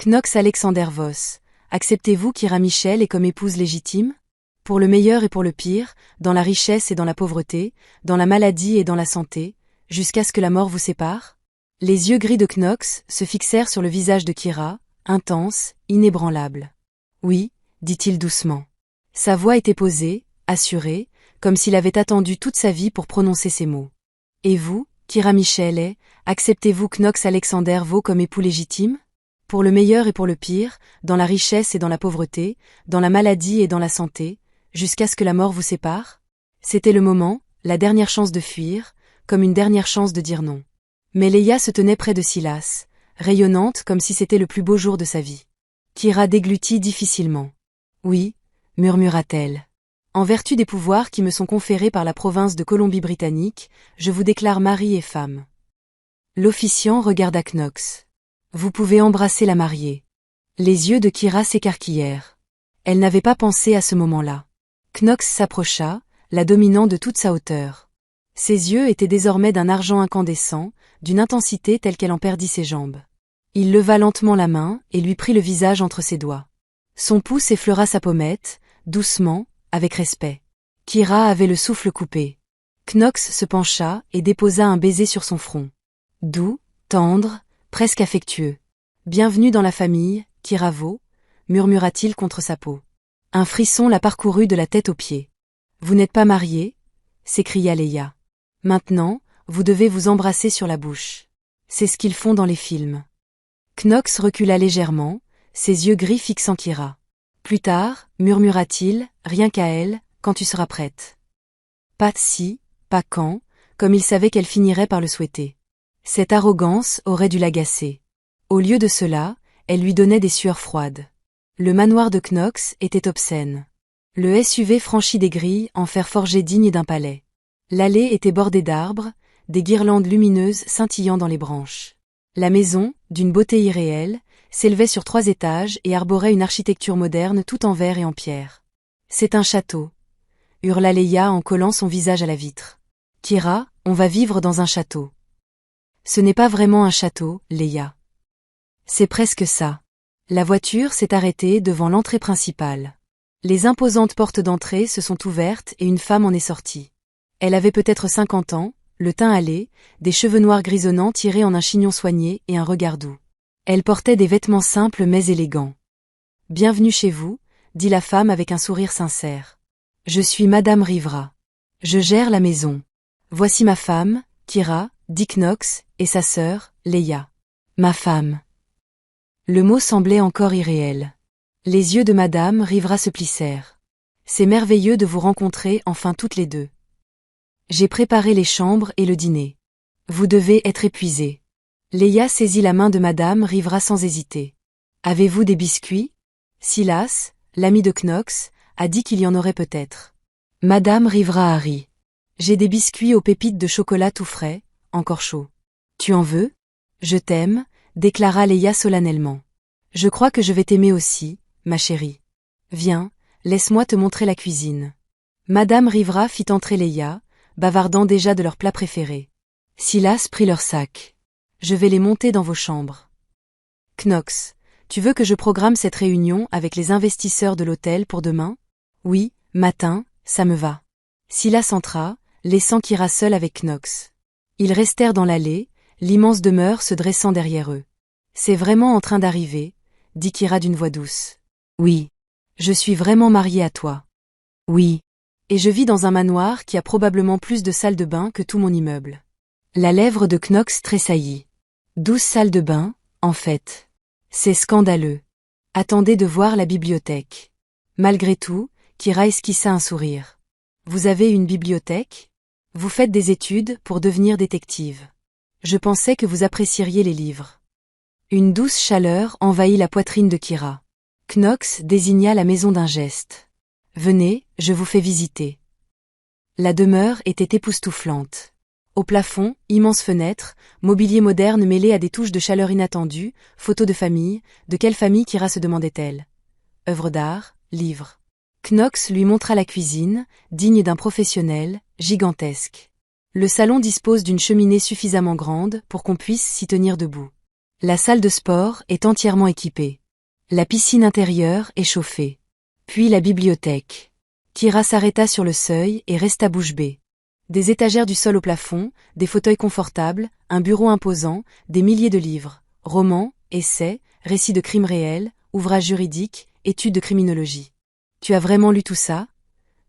Knox Alexander Voss, acceptez-vous Kira Michel et comme épouse légitime? Pour le meilleur et pour le pire, dans la richesse et dans la pauvreté, dans la maladie et dans la santé, jusqu'à ce que la mort vous sépare? Les yeux gris de Knox se fixèrent sur le visage de Kira, intense, inébranlable. Oui, dit-il doucement. Sa voix était posée, assurée, comme s'il avait attendu toute sa vie pour prononcer ces mots. Et vous, Kira Michel, acceptez-vous Knox Alexander Vaux comme époux légitime? Pour le meilleur et pour le pire, dans la richesse et dans la pauvreté, dans la maladie et dans la santé, jusqu'à ce que la mort vous sépare? C'était le moment, la dernière chance de fuir, comme une dernière chance de dire non. Mais Leia se tenait près de Silas, rayonnante comme si c'était le plus beau jour de sa vie. Kira déglutit difficilement. Oui, murmura-t-elle. En vertu des pouvoirs qui me sont conférés par la province de Colombie-Britannique, je vous déclare mari et femme. L'officiant regarda Knox. Vous pouvez embrasser la mariée. Les yeux de Kira s'écarquillèrent. Elle n'avait pas pensé à ce moment-là. Knox s'approcha, la dominant de toute sa hauteur. Ses yeux étaient désormais d'un argent incandescent, d'une intensité telle qu'elle en perdit ses jambes. Il leva lentement la main et lui prit le visage entre ses doigts. Son pouce effleura sa pommette, doucement, avec respect. Kira avait le souffle coupé. Knox se pencha et déposa un baiser sur son front. Doux, tendre, presque affectueux. Bienvenue dans la famille, Kiravo, murmura-t-il contre sa peau. Un frisson la parcourut de la tête aux pieds. Vous n'êtes pas mariés? S'écria Leia. Maintenant, vous devez vous embrasser sur la bouche. C'est ce qu'ils font dans les films. Knox recula légèrement, ses yeux gris fixant Kira. Plus tard, murmura-t-il, rien qu'à elle, quand tu seras prête. Pas si, pas quand, comme il savait qu'elle finirait par le souhaiter. Cette arrogance aurait dû l'agacer. Au lieu de cela, elle lui donnait des sueurs froides. Le manoir de Knox était obscène. Le SUV franchit des grilles en fer forgé dignes d'un palais. L'allée était bordée d'arbres, des guirlandes lumineuses scintillant dans les branches. La maison, d'une beauté irréelle, s'élevait sur 3 étages et arborait une architecture moderne tout en verre et en pierre. C'est un château, hurla Leia en collant son visage à la vitre. Kira, on va vivre dans un château. Ce n'est pas vraiment un château, Leia. C'est presque ça. La voiture s'est arrêtée devant l'entrée principale. Les imposantes portes d'entrée se sont ouvertes et une femme en est sortie. Elle avait peut-être 50 ans, le teint hâlé, des cheveux noirs grisonnants tirés en un chignon soigné et un regard doux. Elle portait des vêtements simples mais élégants. « Bienvenue chez vous », dit la femme avec un sourire sincère. « Je suis Madame Rivera. Je gère la maison. Voici ma femme, Kira, dit Knox, et sa sœur, Leia. Ma femme. » Le mot semblait encore irréel. Les yeux de Madame Rivera se plissèrent. « C'est merveilleux de vous rencontrer enfin toutes les deux. J'ai préparé les chambres et le dîner. Vous devez être épuisés. » Leia saisit la main de Madame Rivera sans hésiter. « Avez-vous des biscuits ?» Silas, l'ami de Knox, a dit qu'il y en aurait peut-être. Madame Rivera a ri. « J'ai des biscuits aux pépites de chocolat tout frais, encore chauds. Tu en veux ? Je t'aime, déclara Leia solennellement. Je crois que je vais t'aimer aussi, ma chérie. Viens, laisse-moi te montrer la cuisine. » Madame Rivera fit entrer Leia, bavardant déjà de leurs plats préférés. Silas prit leur sac. « Je vais les monter dans vos chambres. »« Knox, tu veux que je programme cette réunion avec les investisseurs de l'hôtel pour demain ? » ?»« Oui, matin, ça me va. » Silas entra, laissant Kira seule avec Knox. Ils restèrent dans l'allée, l'immense demeure se dressant derrière eux. « C'est vraiment en train d'arriver, » dit Kira d'une voix douce. « Oui. Je suis vraiment mariée à toi. »« Oui. Et je vis dans un manoir qui a probablement plus de salles de bain que tout mon immeuble. » La lèvre de Knox tressaillit. 12 salles de bain, en fait. C'est scandaleux. Attendez de voir la bibliothèque. Malgré tout, Kira esquissa un sourire. Vous avez une bibliothèque ? Vous faites des études pour devenir détective. Je pensais que vous apprécieriez les livres. Une douce chaleur envahit la poitrine de Kira. Knox désigna la maison d'un geste. Venez, je vous fais visiter. La demeure était époustouflante. Au plafond, immenses fenêtres, mobilier moderne mêlé à des touches de chaleur inattendues, photos de famille, de quelle famille Kira se demandait-elle ? Œuvres d'art, livres. Knox lui montra la cuisine, digne d'un professionnel, gigantesque. Le salon dispose d'une cheminée suffisamment grande pour qu'on puisse s'y tenir debout. La salle de sport est entièrement équipée. La piscine intérieure est chauffée. Puis la bibliothèque. Kira s'arrêta sur le seuil et resta bouche bée. Des étagères du sol au plafond, des fauteuils confortables, un bureau imposant, des milliers de livres, romans, essais, récits de crimes réels, ouvrages juridiques, études de criminologie. « Tu as vraiment lu tout ça ? »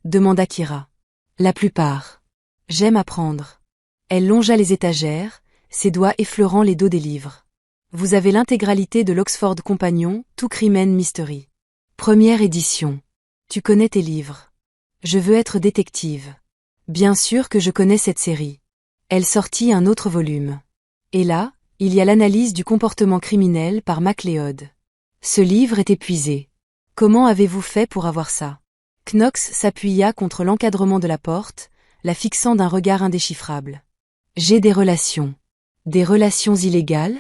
demanda Kira. « La plupart. J'aime apprendre. » Elle longea les étagères, ses doigts effleurant les dos des livres. « Vous avez l'intégralité de l'Oxford Companion, tout Crime and Mystery. Première édition. Tu connais tes livres. Je veux être détective. Bien sûr que je connais cette série. » Elle sortit un autre volume. Et là, il y a l'analyse du comportement criminel par MacLeod. Ce livre est épuisé. Comment avez-vous fait pour avoir ça? Knox s'appuya contre l'encadrement de la porte, la fixant d'un regard indéchiffrable. J'ai des relations. Des relations illégales?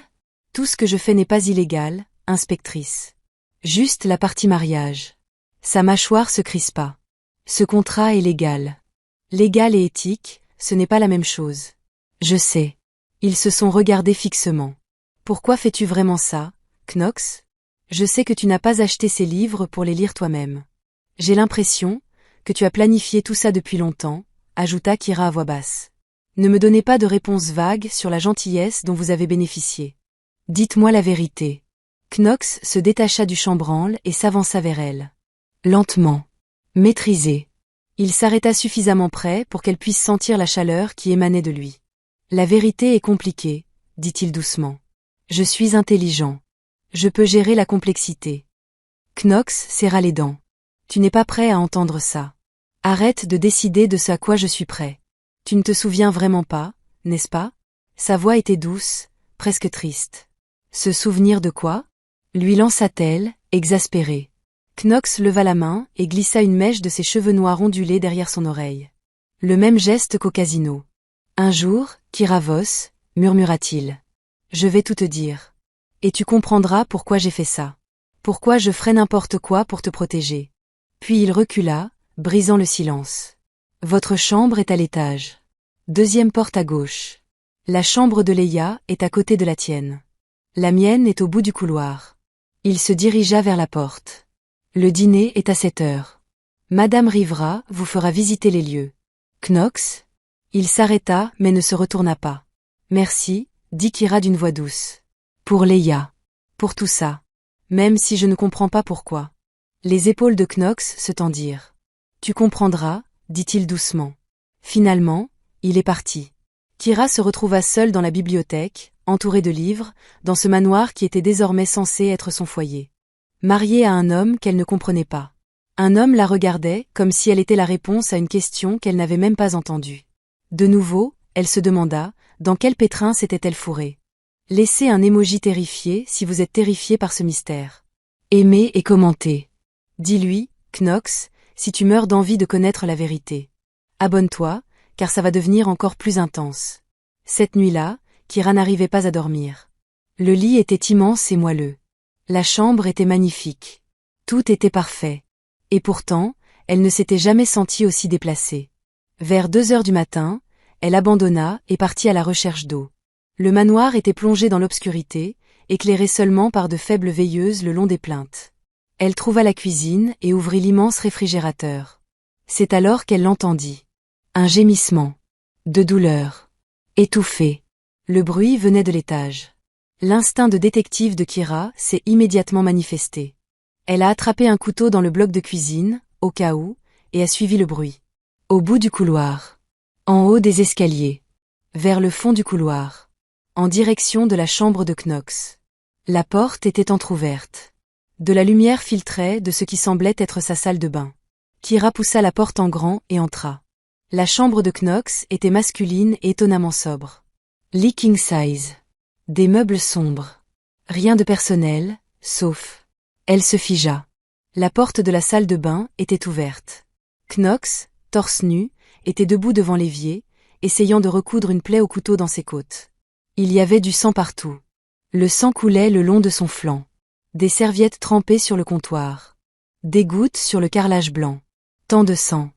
Tout ce que je fais n'est pas illégal, inspectrice. Juste la partie mariage. Sa mâchoire se crispa. Ce contrat est légal. Légal et éthique, ce n'est pas la même chose. Je sais. Ils se sont regardés fixement. Pourquoi fais-tu vraiment ça, Knox? Je sais que tu n'as pas acheté ces livres pour les lire toi-même. J'ai l'impression que tu as planifié tout ça depuis longtemps, ajouta Kira à voix basse. Ne me donnez pas de réponse vague sur la gentillesse dont vous avez bénéficié. Dites-moi la vérité. Knox se détacha du chambranle et s'avança vers elle. Lentement. Maîtrisé. Il s'arrêta suffisamment près pour qu'elle puisse sentir la chaleur qui émanait de lui. La vérité est compliquée, dit-il doucement. Je suis intelligent. Je peux gérer la complexité. Knox serra les dents. Tu n'es pas prêt à entendre ça. Arrête de décider de ce à quoi je suis prêt. Tu ne te souviens vraiment pas, n'est-ce pas? Sa voix était douce, presque triste. Se souvenir de quoi? Lui lança-t-elle, exaspérée. Knox leva la main et glissa une mèche de ses cheveux noirs ondulés derrière son oreille. Le même geste qu'au casino. Un jour, Kira Voss, murmura-t-il. Je vais tout te dire. Et tu comprendras pourquoi j'ai fait ça. Pourquoi je ferais n'importe quoi pour te protéger. Puis il recula, brisant le silence. Votre chambre est à l'étage. Deuxième porte à gauche. La chambre de Leia est à côté de la tienne. La mienne est au bout du couloir. Il se dirigea vers la porte. Le dîner est à 7h. Madame Rivera vous fera visiter les lieux. Knox? Il s'arrêta mais ne se retourna pas. Merci, dit Kira d'une voix douce. Pour Leia. Pour tout ça. Même si je ne comprends pas pourquoi. Les épaules de Knox se tendirent. Tu comprendras, dit-il doucement. Finalement, il est parti. Kira se retrouva seule dans la bibliothèque, entourée de livres, dans ce manoir qui était désormais censé être son foyer. Mariée à un homme qu'elle ne comprenait pas. Un homme la regardait comme si elle était la réponse à une question qu'elle n'avait même pas entendue. De nouveau, elle se demanda, dans quel pétrin s'était-elle fourrée. Laissez un émoji terrifié si vous êtes terrifié par ce mystère. Aimez et commentez. Dis-lui, Knox, si tu meurs d'envie de connaître la vérité. Abonne-toi, car ça va devenir encore plus intense. Cette nuit-là, Kira n'arrivait pas à dormir. Le lit était immense et moelleux. La chambre était magnifique. Tout était parfait. Et pourtant, elle ne s'était jamais sentie aussi déplacée. Vers 2h du matin, elle abandonna et partit à la recherche d'eau. Le manoir était plongé dans l'obscurité, éclairé seulement par de faibles veilleuses le long des plinthes. Elle trouva la cuisine et ouvrit l'immense réfrigérateur. C'est alors qu'elle l'entendit. Un gémissement. De douleur. Étouffé. Le bruit venait de l'étage. L'instinct de détective de Kira s'est immédiatement manifesté. Elle a attrapé un couteau dans le bloc de cuisine, au cas où, et a suivi le bruit. Au bout du couloir. En haut des escaliers. Vers le fond du couloir. En direction de la chambre de Knox. La porte était entr'ouverte. De la lumière filtrait de ce qui semblait être sa salle de bain. Kira poussa la porte en grand et entra. La chambre de Knox était masculine et étonnamment sobre. Lit king size. Des meubles sombres. Rien de personnel, sauf. Elle se figea. La porte de la salle de bain était ouverte. Knox, torse nu, était debout devant l'évier, essayant de recoudre une plaie au couteau dans ses côtes. Il y avait du sang partout. Le sang coulait le long de son flanc. Des serviettes trempées sur le comptoir. Des gouttes sur le carrelage blanc. Tant de sang.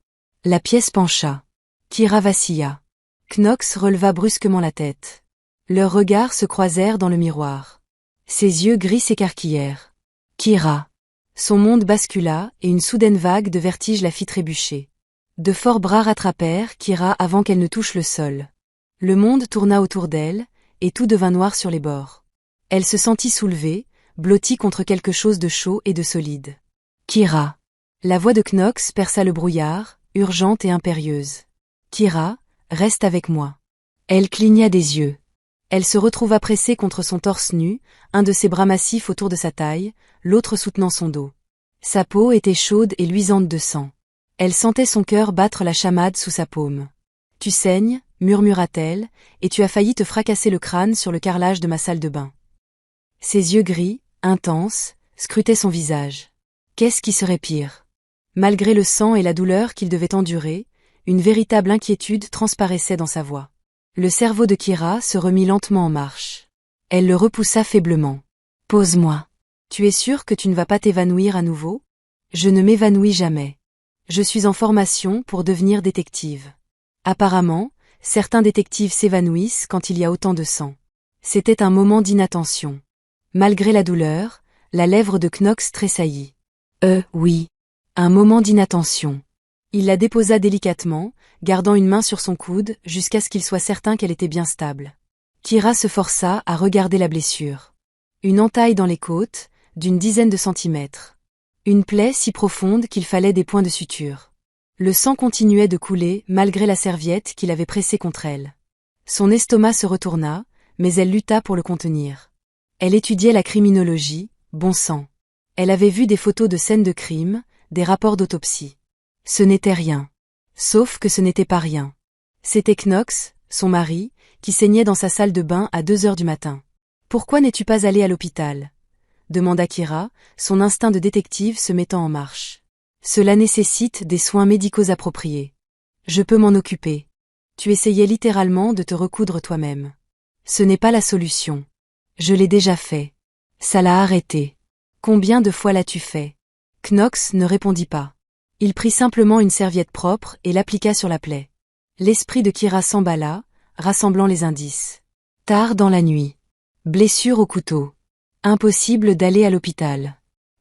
La pièce pencha. Kira vacilla. Knox releva brusquement la tête. Leurs regards se croisèrent dans le miroir. Ses yeux gris s'écarquillèrent. Kira. Son monde bascula et une soudaine vague de vertige la fit trébucher. De forts bras rattrapèrent Kira avant qu'elle ne touche le sol. Le monde tourna autour d'elle, et tout devint noir sur les bords. Elle se sentit soulevée, blottie contre quelque chose de chaud et de solide. Kira. La voix de Knox perça le brouillard, urgente et impérieuse. Kira, reste avec moi. Elle cligna des yeux. Elle se retrouva pressée contre son torse nu, un de ses bras massifs autour de sa taille, l'autre soutenant son dos. Sa peau était chaude et luisante de sang. Elle sentait son cœur battre la chamade sous sa paume. « Tu saignes, murmura-t-elle, et tu as failli te fracasser le crâne sur le carrelage de ma salle de bain. » Ses yeux gris, intenses, scrutait son visage. Qu'est-ce qui serait pire? Malgré le sang et la douleur qu'il devait endurer, une véritable inquiétude transparaissait dans sa voix. Le cerveau de Kira se remit lentement en marche. Elle le repoussa faiblement. « Pose-moi. Tu es sûr que tu ne vas pas t'évanouir à nouveau? Je ne m'évanouis jamais. Je suis en formation pour devenir détective. Apparemment, certains détectives s'évanouissent quand il y a autant de sang. » C'était un moment d'inattention. Malgré la douleur, la lèvre de Knox tressaillit. Oui. Un moment d'inattention. Il la déposa délicatement, gardant une main sur son coude jusqu'à ce qu'il soit certain qu'elle était bien stable. Kira se força à regarder la blessure. Une entaille dans les côtes, d'une dizaine de centimètres. Une plaie si profonde qu'il fallait des points de suture. Le sang continuait de couler malgré la serviette qu'il avait pressée contre elle. Son estomac se retourna, mais elle lutta pour le contenir. Elle étudiait la criminologie, bon sang. Elle avait vu des photos de scènes de crime, des rapports d'autopsie. Ce n'était rien. Sauf que ce n'était pas rien. C'était Knox, son mari, qui saignait dans sa salle de bain à 2 heures du matin. « Pourquoi n'es-tu pas allé à l'hôpital » demanda Kira, son instinct de détective se mettant en marche. « Cela nécessite des soins médicaux appropriés. Je peux m'en occuper. Tu essayais littéralement de te recoudre toi-même. Ce n'est pas la solution. Je l'ai déjà fait. Ça l'a arrêté. Combien de fois l'as-tu fait ? » Knox ne répondit pas. Il prit simplement une serviette propre et l'appliqua sur la plaie. L'esprit de Kira s'emballa, rassemblant les indices. Tard dans la nuit. Blessure au couteau. Impossible d'aller à l'hôpital.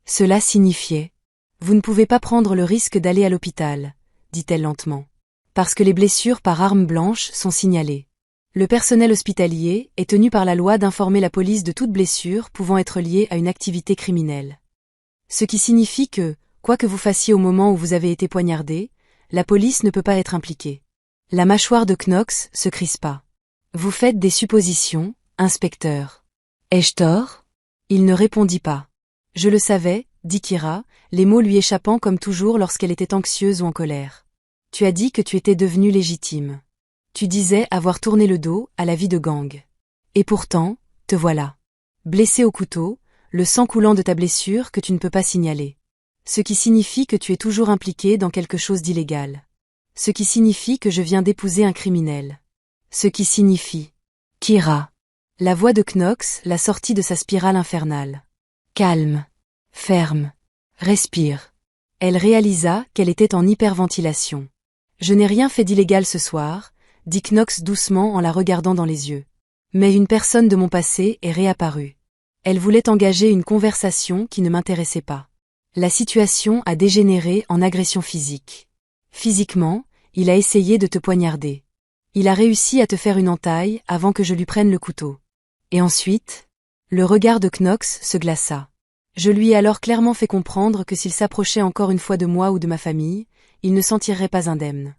Cela signifiait. Vous ne pouvez pas prendre le risque d'aller à l'hôpital, dit-elle lentement. Parce que les blessures par arme blanche sont signalées. Le personnel hospitalier est tenu par la loi d'informer la police de toute blessure pouvant être liée à une activité criminelle. Ce qui signifie que, quoi que vous fassiez au moment où vous avez été poignardé, la police ne peut pas être impliquée. La mâchoire de Knox se crispa. Vous faites des suppositions, inspecteur. Ai-je tort ? Il ne répondit pas. Je le savais, dit Kira, les mots lui échappant comme toujours lorsqu'elle était anxieuse ou en colère. Tu as dit que tu étais devenu légitime. Tu disais avoir tourné le dos à la vie de gang. Et pourtant, te voilà. Blessé au couteau, le sang coulant de ta blessure que tu ne peux pas signaler. Ce qui signifie que tu es toujours impliqué dans quelque chose d'illégal. Ce qui signifie que je viens d'épouser un criminel. Ce qui signifie... Kira. La voix de Knox la sortit de sa spirale infernale. Calme. Ferme. Respire. Elle réalisa qu'elle était en hyperventilation. Je n'ai rien fait d'illégal ce soir, dit Knox doucement en la regardant dans les yeux. Mais une personne de mon passé est réapparue. Elle voulait engager une conversation qui ne m'intéressait pas. La situation a dégénéré en agression physique. Physiquement, il a essayé de te poignarder. Il a réussi à te faire une entaille avant que je lui prenne le couteau. Et ensuite, le regard de Knox se glaça. Je lui ai alors clairement fait comprendre que s'il s'approchait encore une fois de moi ou de ma famille, il ne s'en tirerait pas indemne.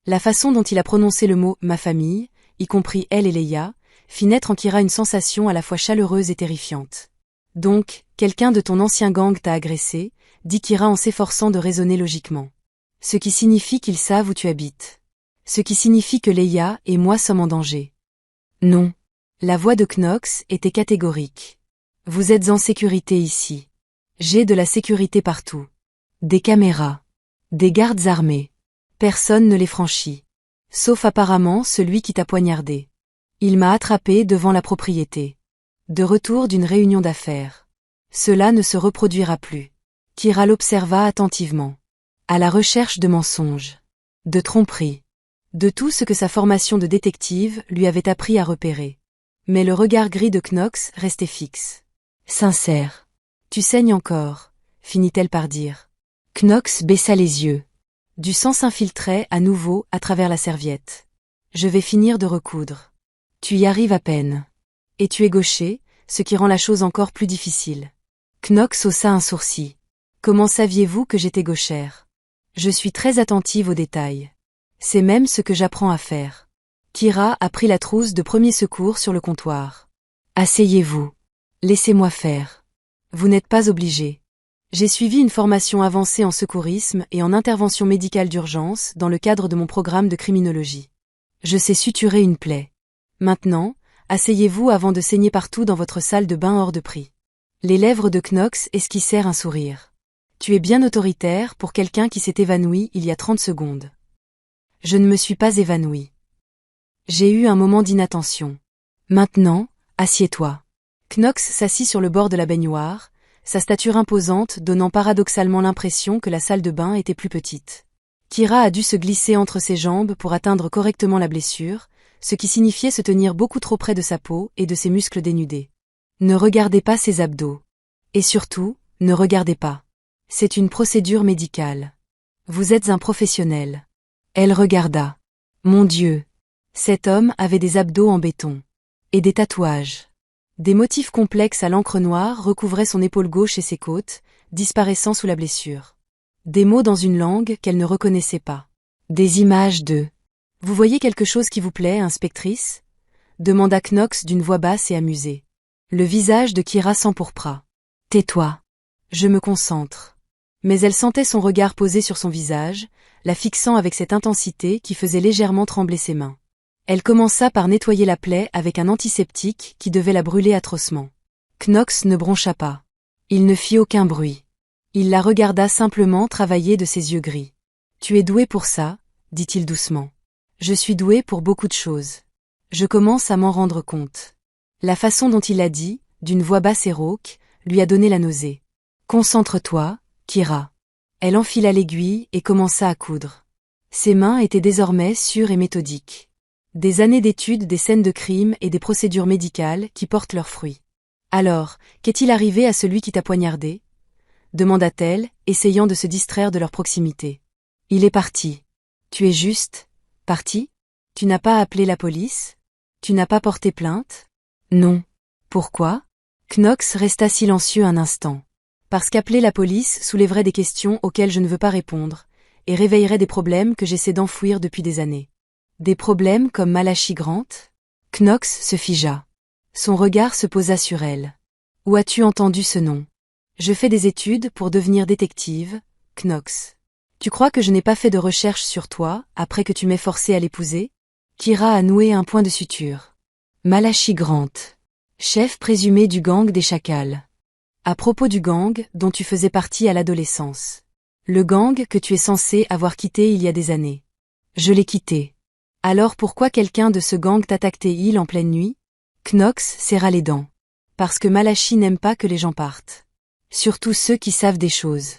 La façon dont il a prononcé le mot « ma famille », y compris elle et Leia, fit naître en Kira une sensation à la fois chaleureuse et terrifiante. Donc, quelqu'un de ton ancien gang t'a agressé, dit Kira en s'efforçant de raisonner logiquement. Ce qui signifie qu'ils savent où tu habites. Ce qui signifie que Leia et moi sommes en danger. Non. La voix de Knox était catégorique. Vous êtes en sécurité ici. J'ai de la sécurité partout. Des caméras. Des gardes armés. Personne ne les franchit. Sauf apparemment celui qui t'a poignardé. Il m'a attrapé devant la propriété. De retour d'une réunion d'affaires. Cela ne se reproduira plus. Kira l'observa attentivement. À la recherche de mensonges. De tromperies. De tout ce que sa formation de détective lui avait appris à repérer. Mais le regard gris de Knox restait fixe. Sincère. Tu saignes encore, finit-elle par dire. Knox baissa les yeux. Du sang s'infiltrait à nouveau à travers la serviette. Je vais finir de recoudre. Tu y arrives à peine. Et tu es gaucher, ce qui rend la chose encore plus difficile. Knox haussa un sourcil. Comment saviez-vous que j'étais gauchère ? Je suis très attentive aux détails. C'est même ce que j'apprends à faire. Kira a pris la trousse de premier secours sur le comptoir. Asseyez-vous. Laissez-moi faire. Vous n'êtes pas obligé. J'ai suivi une formation avancée en secourisme et en intervention médicale d'urgence dans le cadre de mon programme de criminologie. Je sais suturer une plaie. Maintenant, asseyez-vous avant de saigner partout dans votre salle de bain hors de prix. Les lèvres de Knox esquissèrent un sourire. Tu es bien autoritaire pour quelqu'un qui s'est évanoui il y a 30 secondes. Je ne me suis pas évanoui. J'ai eu un moment d'inattention. Maintenant, assieds-toi. Knox s'assit sur le bord de la baignoire, sa stature imposante donnant paradoxalement l'impression que la salle de bain était plus petite. Kira a dû se glisser entre ses jambes pour atteindre correctement la blessure, ce qui signifiait se tenir beaucoup trop près de sa peau et de ses muscles dénudés. Ne regardez pas ses abdos. Et surtout, ne regardez pas. C'est une procédure médicale. Vous êtes un professionnel. Elle regarda. Mon Dieu. Cet homme avait des abdos en béton. Et des tatouages. Des motifs complexes à l'encre noire recouvraient son épaule gauche et ses côtes, disparaissant sous la blessure. Des mots dans une langue qu'elle ne reconnaissait pas. Des images de... Vous voyez quelque chose qui vous plaît, inspectrice ? Demanda Knox d'une voix basse et amusée. Le visage de Kira s'empourpra. Tais-toi. Je me concentre. Mais elle sentait son regard posé sur son visage, la fixant avec cette intensité qui faisait légèrement trembler ses mains. Elle commença par nettoyer la plaie avec un antiseptique qui devait la brûler atrocement. Knox ne broncha pas. Il ne fit aucun bruit. Il la regarda simplement travailler de ses yeux gris. Tu es doué pour ça, dit-il doucement. Je suis doué pour beaucoup de choses. Je commence à m'en rendre compte. La façon dont il l'a dit, d'une voix basse et rauque, lui a donné la nausée. Concentre-toi, Kira. Elle enfila l'aiguille et commença à coudre. Ses mains étaient désormais sûres et méthodiques. Des années d'études des scènes de crime et des procédures médicales qui portent leurs fruits. Alors, qu'est-il arrivé à celui qui t'a poignardé ? Demanda-t-elle, essayant de se distraire de leur proximité. Il est parti. Tu es juste, parti ? Tu n'as pas appelé la police ? Tu n'as pas porté plainte ? Non. Pourquoi ? Knox resta silencieux un instant. Parce qu'appeler la police soulèverait des questions auxquelles je ne veux pas répondre, et réveillerait des problèmes que j'essaie d'enfouir depuis des années. Des problèmes comme Malachi Grant ? Knox se figea. Son regard se posa sur elle. Où as-tu entendu ce nom ? Je fais des études pour devenir détective, Knox. Tu crois que je n'ai pas fait de recherche sur toi, après que tu m'aies forcé à l'épouser ? Kira a noué un point de suture. Malachi Grant. Chef présumé du gang des Chacals. À propos du gang dont tu faisais partie à l'adolescence. Le gang que tu es censé avoir quitté il y a des années. Je l'ai quitté. Alors pourquoi quelqu'un de ce gang t'attaque-t-il en pleine nuit ? Knox serra les dents. Parce que Malachi n'aime pas que les gens partent. Surtout ceux qui savent des choses.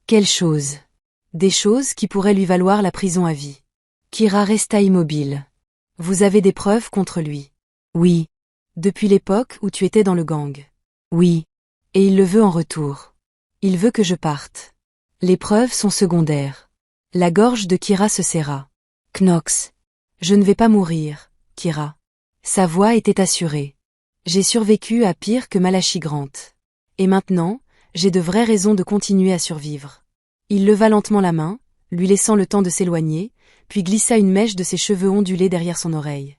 Quelles choses ? Des choses qui pourraient lui valoir la prison à vie. Kira resta immobile. Vous avez des preuves contre lui ? Oui. Depuis l'époque où tu étais dans le gang. Oui. Et il le veut en retour. Il veut que je parte. Les preuves sont secondaires. La gorge de Kira se serra. Knox. Je ne vais pas mourir, Kira. Sa voix était assurée. J'ai survécu à pire que Malachi Grant. Et maintenant, j'ai de vraies raisons de continuer à survivre. Il leva lentement la main, lui laissant le temps de s'éloigner, puis glissa une mèche de ses cheveux ondulés derrière son oreille.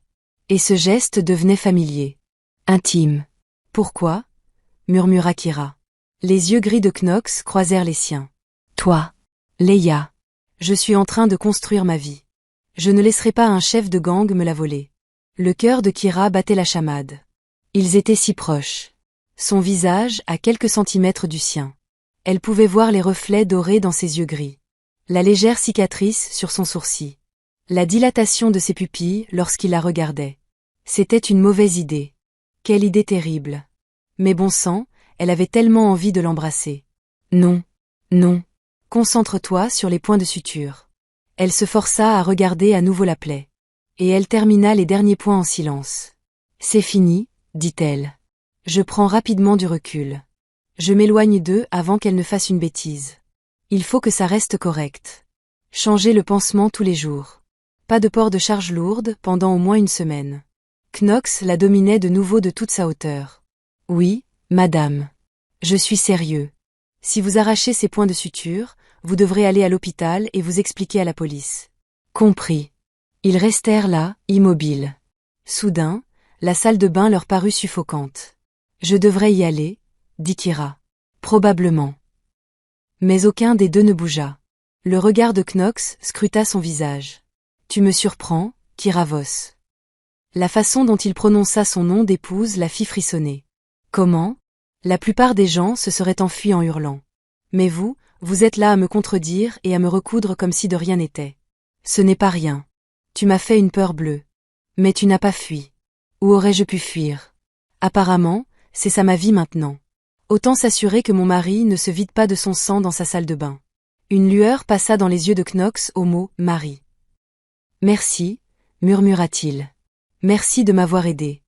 Et ce geste devenait familier. Intime. Pourquoi ? Murmura Kira. Les yeux gris de Knox croisèrent les siens. Toi, Leia. Je suis en train de construire ma vie. Je ne laisserai pas un chef de gang me la voler. Le cœur de Kira battait la chamade. Ils étaient si proches. Son visage à quelques centimètres du sien. Elle pouvait voir les reflets dorés dans ses yeux gris. La légère cicatrice sur son sourcil. La dilatation de ses pupilles lorsqu'il la regardait. C'était une mauvaise idée. Quelle idée terrible. Mais bon sang, elle avait tellement envie de l'embrasser. Non. Non. Concentre-toi sur les points de suture. Elle se força à regarder à nouveau la plaie. Et elle termina les derniers points en silence. C'est fini, dit-elle. Je prends rapidement du recul. Je m'éloigne d'eux avant qu'elle ne fasse une bêtise. Il faut que ça reste correct. Changer le pansement tous les jours. Pas de port de charge lourde pendant au moins une semaine. Knox la dominait de nouveau de toute sa hauteur. Oui, madame. Je suis sérieux. Si vous arrachez ces points de suture, vous devrez aller à l'hôpital et vous expliquer à la police. Compris. Ils restèrent là, immobiles. Soudain, la salle de bain leur parut suffocante. Je devrais y aller, dit Kira. Probablement. Mais aucun des deux ne bougea. Le regard de Knox scruta son visage. Tu me surprends, Kira Voss. La façon dont il prononça son nom d'épouse la fit frissonner. Comment ? La plupart des gens se seraient enfuis en hurlant. Mais vous êtes là à me contredire et à me recoudre comme si de rien n'était. Ce n'est pas rien. Tu m'as fait une peur bleue. Mais tu n'as pas fui. Où aurais-je pu fuir? Apparemment, c'est ça ma vie maintenant. Autant s'assurer que mon mari ne se vide pas de son sang dans sa salle de bain. Une lueur passa dans les yeux de Knox au mot « mari ». Merci, murmura-t-il. Merci de m'avoir aidé.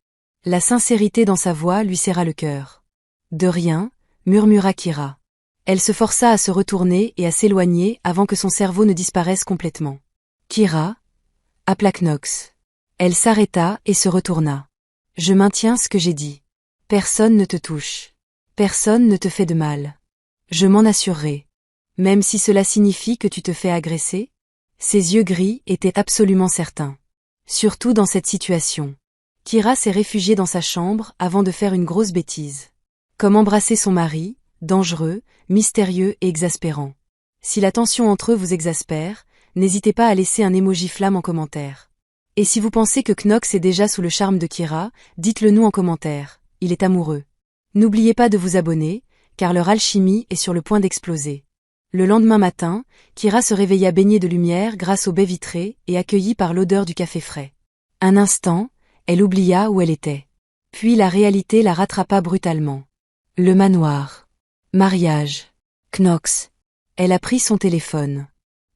La sincérité dans sa voix lui serra le cœur. De rien, murmura Kira. Elle se força à se retourner et à s'éloigner avant que son cerveau ne disparaisse complètement. Kira, appela Knox. Elle s'arrêta et se retourna. Je maintiens ce que j'ai dit. Personne ne te touche. Personne ne te fait de mal. Je m'en assurerai. Même si cela signifie que tu te fais agresser? Ses yeux gris étaient absolument certains. Surtout dans cette situation. Kira s'est réfugiée dans sa chambre avant de faire une grosse bêtise. Comme embrasser son mari, dangereux, mystérieux et exaspérant. Si la tension entre eux vous exaspère, n'hésitez pas à laisser un emoji flamme en commentaire. Et si vous pensez que Knox est déjà sous le charme de Kira, dites-le nous en commentaire, il est amoureux. N'oubliez pas de vous abonner, car leur alchimie est sur le point d'exploser. Le lendemain matin, Kira se réveilla baignée de lumière grâce aux baies vitrées et accueillie par l'odeur du café frais. Un instant, elle oublia où elle était. Puis la réalité la rattrapa brutalement. Le manoir. Mariage. Knox. Elle a pris son téléphone.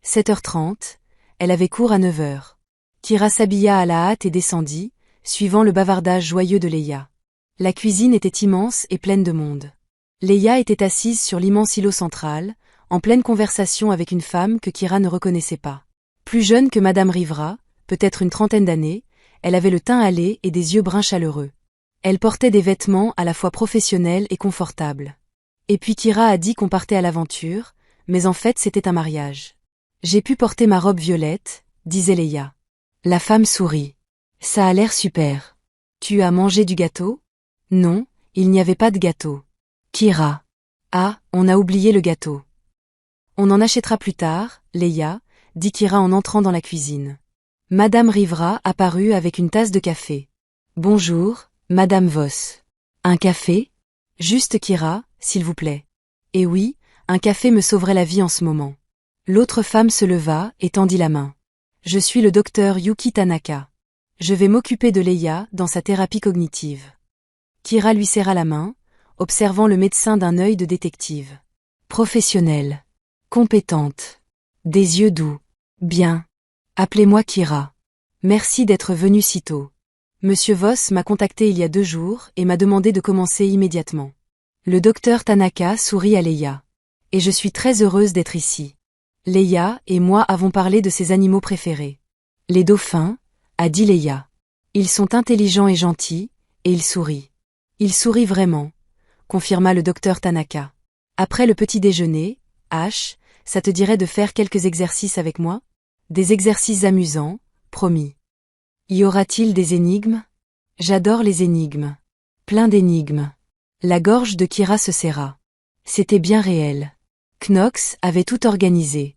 7h30, elle avait cours à 9h. Kira s'habilla à la hâte et descendit, suivant le bavardage joyeux de Leia. La cuisine était immense et pleine de monde. Leia était assise sur l'immense îlot central, en pleine conversation avec une femme que Kira ne reconnaissait pas. Plus jeune que Madame Rivra, peut-être une trentaine d'années, elle avait le teint hâlé et des yeux bruns chaleureux. Elle portait des vêtements à la fois professionnels et confortables. Et puis Kira a dit qu'on partait à l'aventure, mais en fait c'était un mariage. J'ai pu porter ma robe violette, disait Leia. La femme sourit. Ça a l'air super. Tu as mangé du gâteau? Non, il n'y avait pas de gâteau. Kira. Ah, on a oublié le gâteau. On en achètera plus tard, Leia, dit Kira en entrant dans la cuisine. Madame Rivra apparut avec une tasse de café. Bonjour, Madame Voss. Un café? Juste Kira, s'il vous plaît. Et oui, un café me sauverait la vie en ce moment. L'autre femme se leva et tendit la main. Je suis le docteur Yuki Tanaka. Je vais m'occuper de Leia dans sa thérapie cognitive. Kira lui serra la main, observant le médecin d'un œil de détective. Professionnelle. Compétente. Des yeux doux. Bien. Appelez-moi Kira. Merci d'être venu si tôt. Monsieur Voss m'a contacté il y a 2 jours et m'a demandé de commencer immédiatement. Le docteur Tanaka sourit à Leia. Et je suis très heureuse d'être ici. Leia et moi avons parlé de ses animaux préférés. Les dauphins, a dit Leia. Ils sont intelligents et gentils, et il sourit. Il sourit vraiment, confirma le docteur Tanaka. Après le petit déjeuner, H, ça te dirait de faire quelques exercices avec moi? Des exercices amusants, promis. Y aura-t-il des énigmes? J'adore les énigmes. Plein d'énigmes. La gorge de Kira se serra. C'était bien réel. Knox avait tout organisé.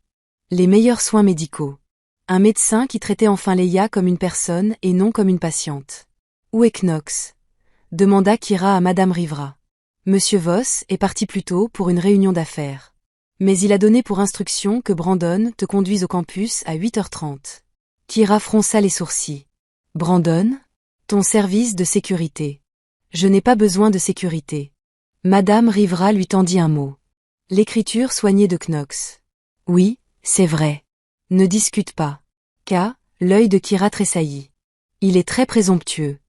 Les meilleurs soins médicaux. Un médecin qui traitait enfin Leia comme une personne et non comme une patiente. Où est Knox? Demanda Kira à Madame Rivra. Monsieur Voss est parti plus tôt pour une réunion d'affaires. Mais il a donné pour instruction que Brandon te conduise au campus à 8h30. Kira fronça les sourcils. Brandon? Ton service de sécurité. Je n'ai pas besoin de sécurité. Madame Rivra lui tendit un mot. L'écriture soignée de Knox. Oui, c'est vrai. Ne discute pas. L'œil de Kira tressaillit. Il est très présomptueux.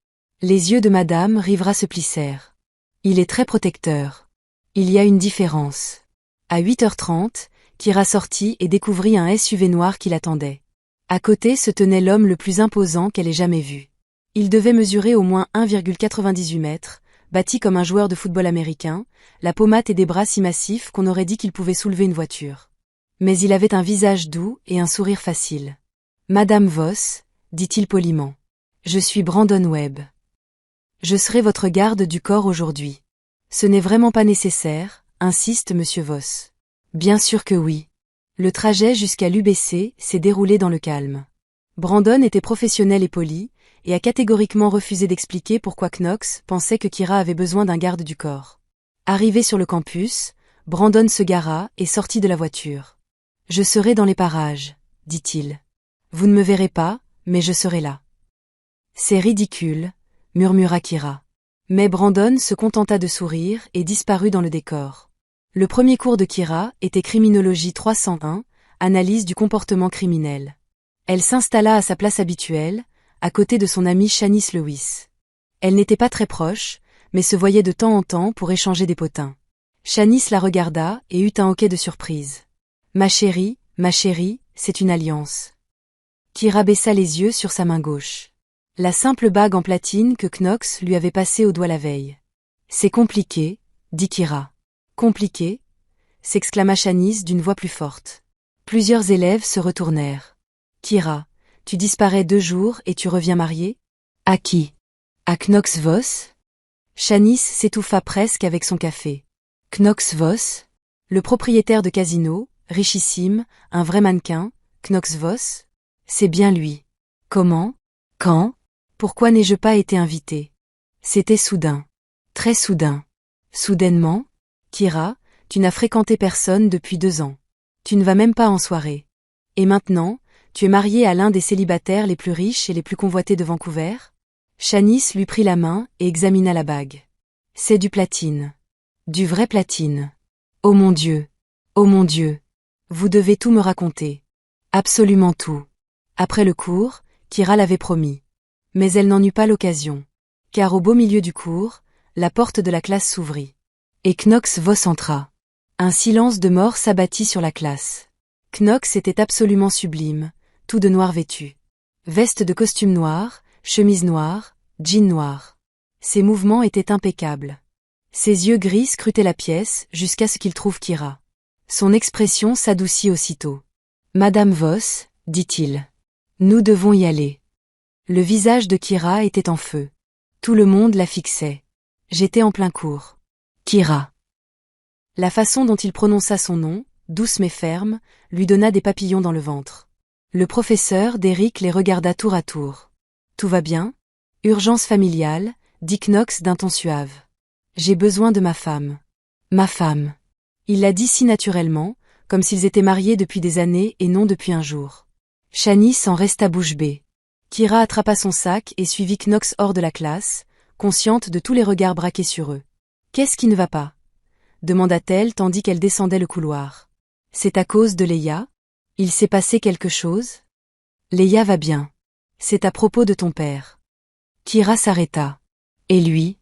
Les yeux de Madame Rivra se plissèrent. Il est très protecteur. Il y a une différence. À 8h30, Kira sortit et découvrit un SUV noir qui l'attendait. À côté se tenait l'homme le plus imposant qu'elle ait jamais vu. Il devait mesurer au moins 1,98 mètres, bâti comme un joueur de football américain, la pommade et des bras si massifs qu'on aurait dit qu'il pouvait soulever une voiture. Mais il avait un visage doux et un sourire facile. Madame Voss, dit-il poliment. Je suis Brandon Webb. Je serai votre garde du corps aujourd'hui. Ce n'est vraiment pas nécessaire, insiste Monsieur Voss. Bien sûr que oui. Le trajet jusqu'à l'UBC s'est déroulé dans le calme. Brandon était professionnel et poli, et a catégoriquement refusé d'expliquer pourquoi Knox pensait que Kira avait besoin d'un garde du corps. Arrivé sur le campus, Brandon se gara et sortit de la voiture. Je serai dans les parages, dit-il. Vous ne me verrez pas, mais je serai là. C'est ridicule, murmura Kira. Mais Brandon se contenta de sourire et disparut dans le décor. Le premier cours de Kira était Criminologie 301, analyse du comportement criminel. Elle s'installa à sa place habituelle, à côté de son amie Shanice Lewis. Elle n'était pas très proche, mais se voyait de temps en temps pour échanger des potins. Shanice la regarda et eut un hoquet de surprise. Ma chérie, c'est une alliance. Kira baissa les yeux sur sa main gauche. La simple bague en platine que Knox lui avait passée au doigt la veille. C'est compliqué, dit Kira. Compliqué? S'exclama Shanice d'une voix plus forte. Plusieurs élèves se retournèrent. Kira, tu disparais 2 jours et tu reviens mariée? À qui? À Knox Voss? Shanice s'étouffa presque avec son café. Knox Voss? Le propriétaire de casino, richissime, un vrai mannequin, Knox Voss? C'est bien lui. Comment? Quand? Pourquoi n'ai-je pas été invitée? C'était soudain. Très soudain. Soudainement? Kira, tu n'as fréquenté personne depuis 2 ans. Tu ne vas même pas en soirée. Et maintenant, tu es mariée à l'un des célibataires les plus riches et les plus convoités de Vancouver? Shanice lui prit la main et examina la bague. C'est du platine. Du vrai platine. Oh mon Dieu! Oh mon Dieu! Vous devez tout me raconter. Absolument tout. Après le cours, Kira l'avait promis. Mais elle n'en eut pas l'occasion. Car au beau milieu du cours, la porte de la classe s'ouvrit. Et Knox Voss entra. Un silence de mort s'abattit sur la classe. Knox était absolument sublime, tout de noir vêtu. Veste de costume noir, chemise noire, jean noir. Ses mouvements étaient impeccables. Ses yeux gris scrutaient la pièce jusqu'à ce qu'il trouve Kira. Son expression s'adoucit aussitôt. Madame Voss, dit-il. Nous devons y aller. Le visage de Kira était en feu. Tout le monde la fixait. J'étais en plein cours. Kira. La façon dont il prononça son nom, douce mais ferme, lui donna des papillons dans le ventre. Le professeur d'Eric les regarda tour à tour. Tout va bien? Urgence familiale, dit Knox d'un ton suave. J'ai besoin de ma femme. Ma femme. Il l'a dit si naturellement, comme s'ils étaient mariés depuis des années et non depuis un jour. Shanice en resta bouche bée. Kira attrapa son sac et suivit Knox hors de la classe, consciente de tous les regards braqués sur eux. Qu'est-ce qui ne va pas? Demanda-t-elle tandis qu'elle descendait le couloir. C'est à cause de Leia? Il s'est passé quelque chose? Leia va bien. C'est à propos de ton père. Kira s'arrêta. Et lui?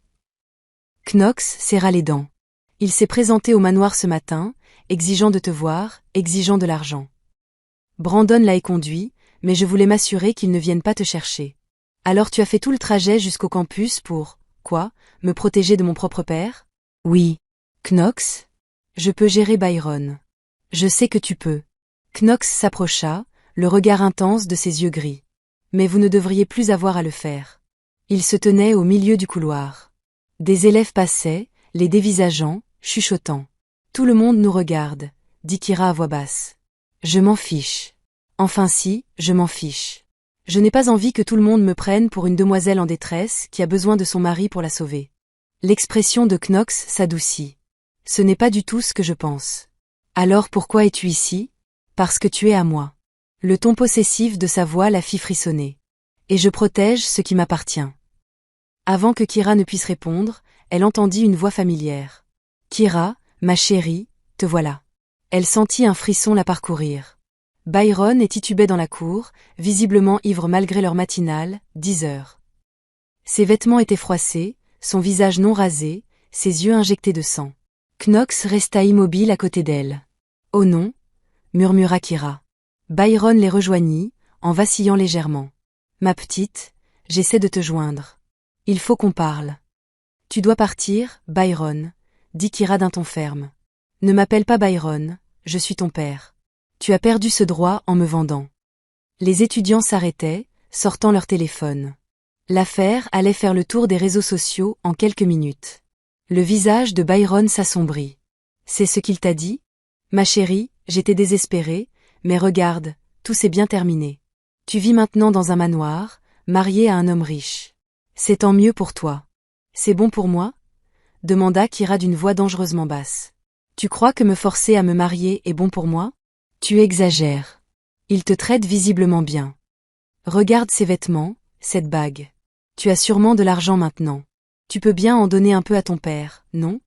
Knox serra les dents. Il s'est présenté au manoir ce matin, exigeant de te voir, exigeant de l'argent. Brandon l'a éconduit, mais je voulais m'assurer qu'il ne vienne pas te chercher. Alors tu as fait tout le trajet jusqu'au campus pour, quoi, me protéger de mon propre père? Oui. Knox? Je peux gérer Byron. Je sais que tu peux. Knox s'approcha, le regard intense de ses yeux gris. Mais vous ne devriez plus avoir à le faire. Il se tenait au milieu du couloir. Des élèves passaient, les dévisageant, chuchotant. Tout le monde nous regarde, dit Kira à voix basse. Je m'en fiche. Enfin si, je m'en fiche. Je n'ai pas envie que tout le monde me prenne pour une demoiselle en détresse qui a besoin de son mari pour la sauver. L'expression de Knox s'adoucit. Ce n'est pas du tout ce que je pense. Alors pourquoi es-tu ici? Parce que tu es à moi. Le ton possessif de sa voix la fit frissonner. Et je protège ce qui m'appartient. Avant que Kira ne puisse répondre, elle entendit une voix familière. Kira, ma chérie, te voilà. Elle sentit un frisson la parcourir. Byron et titubait dans la cour, visiblement ivre malgré l'heure matinale, 10 heures. Ses vêtements étaient froissés, son visage non rasé, ses yeux injectés de sang. Knox resta immobile à côté d'elle. Oh non, murmura Kira. Byron les rejoignit, en vacillant légèrement. Ma petite, j'essaie de te joindre. Il faut qu'on parle. Tu dois partir, Byron, dit Kira d'un ton ferme. Ne m'appelle pas Byron, je suis ton père. Tu as perdu ce droit en me vendant. Les étudiants s'arrêtaient, sortant leur téléphone. L'affaire allait faire le tour des réseaux sociaux en quelques minutes. Le visage de Byron s'assombrit. C'est ce qu'il t'a dit? Ma chérie, j'étais désespérée, mais regarde, tout s'est bien terminé. Tu vis maintenant dans un manoir, mariée à un homme riche. C'est tant mieux pour toi. C'est bon pour moi? demanda Kira d'une voix dangereusement basse. Tu crois que me forcer à me marier est bon pour moi? Tu exagères. Il te traite visiblement bien. Regarde ces vêtements, cette bague. Tu as sûrement de l'argent maintenant. Tu peux bien en donner un peu à ton père, non?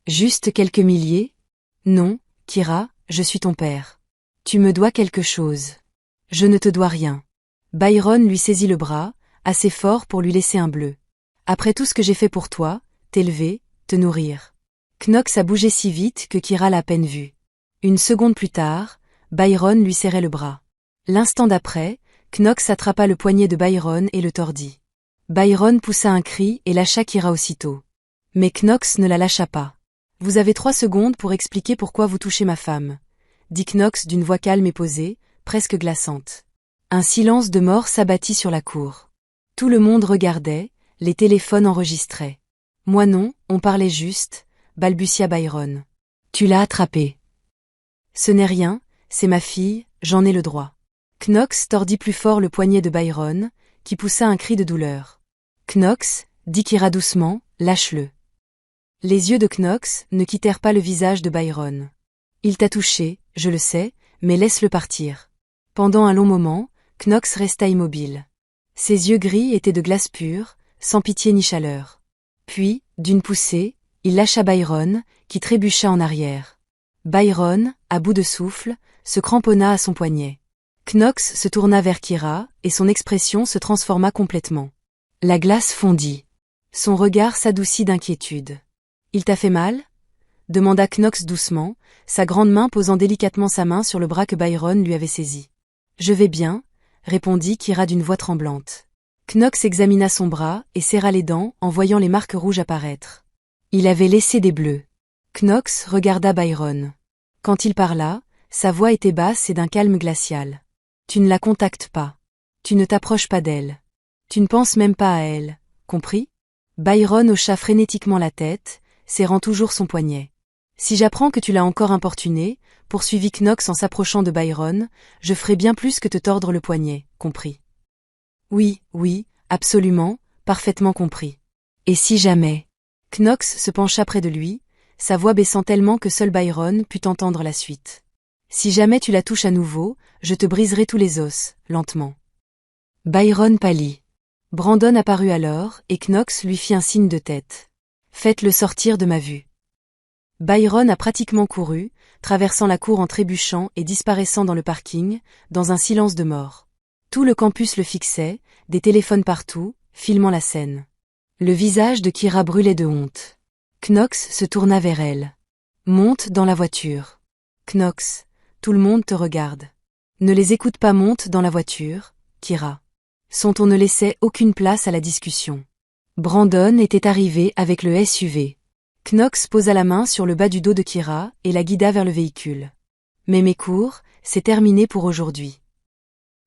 Juste quelques milliers? Non, Kira, je suis ton père. Tu me dois quelque chose. Je ne te dois rien. Byron lui saisit le bras, assez fort pour lui laisser un bleu. Après tout ce que j'ai fait pour toi, t'élever, te nourrir. Knox a bougé si vite que Kira l'a à peine vu. Une seconde plus tard, Byron lui serrait le bras. L'instant d'après, Knox attrapa le poignet de Byron et le tordit. Byron poussa un cri et lâcha Kira aussitôt. Mais Knox ne la lâcha pas. Vous avez 3 secondes pour expliquer pourquoi vous touchez ma femme, dit Knox d'une voix calme et posée, presque glaçante. Un silence de mort s'abattit sur la cour. Tout le monde regardait, les téléphones enregistraient. Moi non, on parlait juste, balbutia Byron. Tu l'as attrapée. Ce n'est rien, c'est ma fille, j'en ai le droit. Knox tordit plus fort le poignet de Byron, qui poussa un cri de douleur. Knox, dit Kira doucement, lâche-le. Les yeux de Knox ne quittèrent pas le visage de Byron. Il t'a touché, je le sais, mais laisse-le partir. Pendant un long moment, Knox resta immobile. Ses yeux gris étaient de glace pure, sans pitié ni chaleur. Puis, d'une poussée, il lâcha Byron, qui trébucha en arrière. Byron, à bout de souffle, se cramponna à son poignet. Knox se tourna vers Kira, et son expression se transforma complètement. La glace fondit. Son regard s'adoucit d'inquiétude. « Il t'a fait mal ?» demanda Knox doucement, sa grande main posant délicatement sa main sur le bras que Byron lui avait saisi. « Je vais bien », répondit Kira d'une voix tremblante. Knox examina son bras et serra les dents en voyant les marques rouges apparaître. Il avait laissé des bleus. Knox regarda Byron. Quand il parla, sa voix était basse et d'un calme glacial. « Tu ne la contactes pas. Tu ne t'approches pas d'elle. Tu ne penses même pas à elle, compris ?» Byron hocha frénétiquement la tête, serrant toujours son poignet. « Si j'apprends que tu l'as encore importuné, poursuivit Knox en s'approchant de Byron, je ferai bien plus que te tordre le poignet, compris. Oui, absolument, parfaitement compris. Et si jamais... Knox se pencha près de lui, sa voix baissant tellement que seul Byron put entendre la suite. Si jamais tu la touches à nouveau, je te briserai tous les os, lentement. Byron pâlit. Brandon apparut alors, et Knox lui fit un signe de tête. Faites-le sortir de ma vue. Byron a pratiquement couru, traversant la cour en trébuchant et disparaissant dans le parking, dans un silence de mort. Tout le campus le fixait, des téléphones partout, filmant la scène. Le visage de Kira brûlait de honte. Knox se tourna vers elle. Monte dans la voiture. Knox, tout le monde te regarde. Ne les écoute pas, monte dans la voiture, Kira. Son ton ne laissait aucune place à la discussion. Brandon était arrivé avec le SUV. Knox posa la main sur le bas du dos de Kira et la guida vers le véhicule. Mais mes cours, c'est terminé pour aujourd'hui.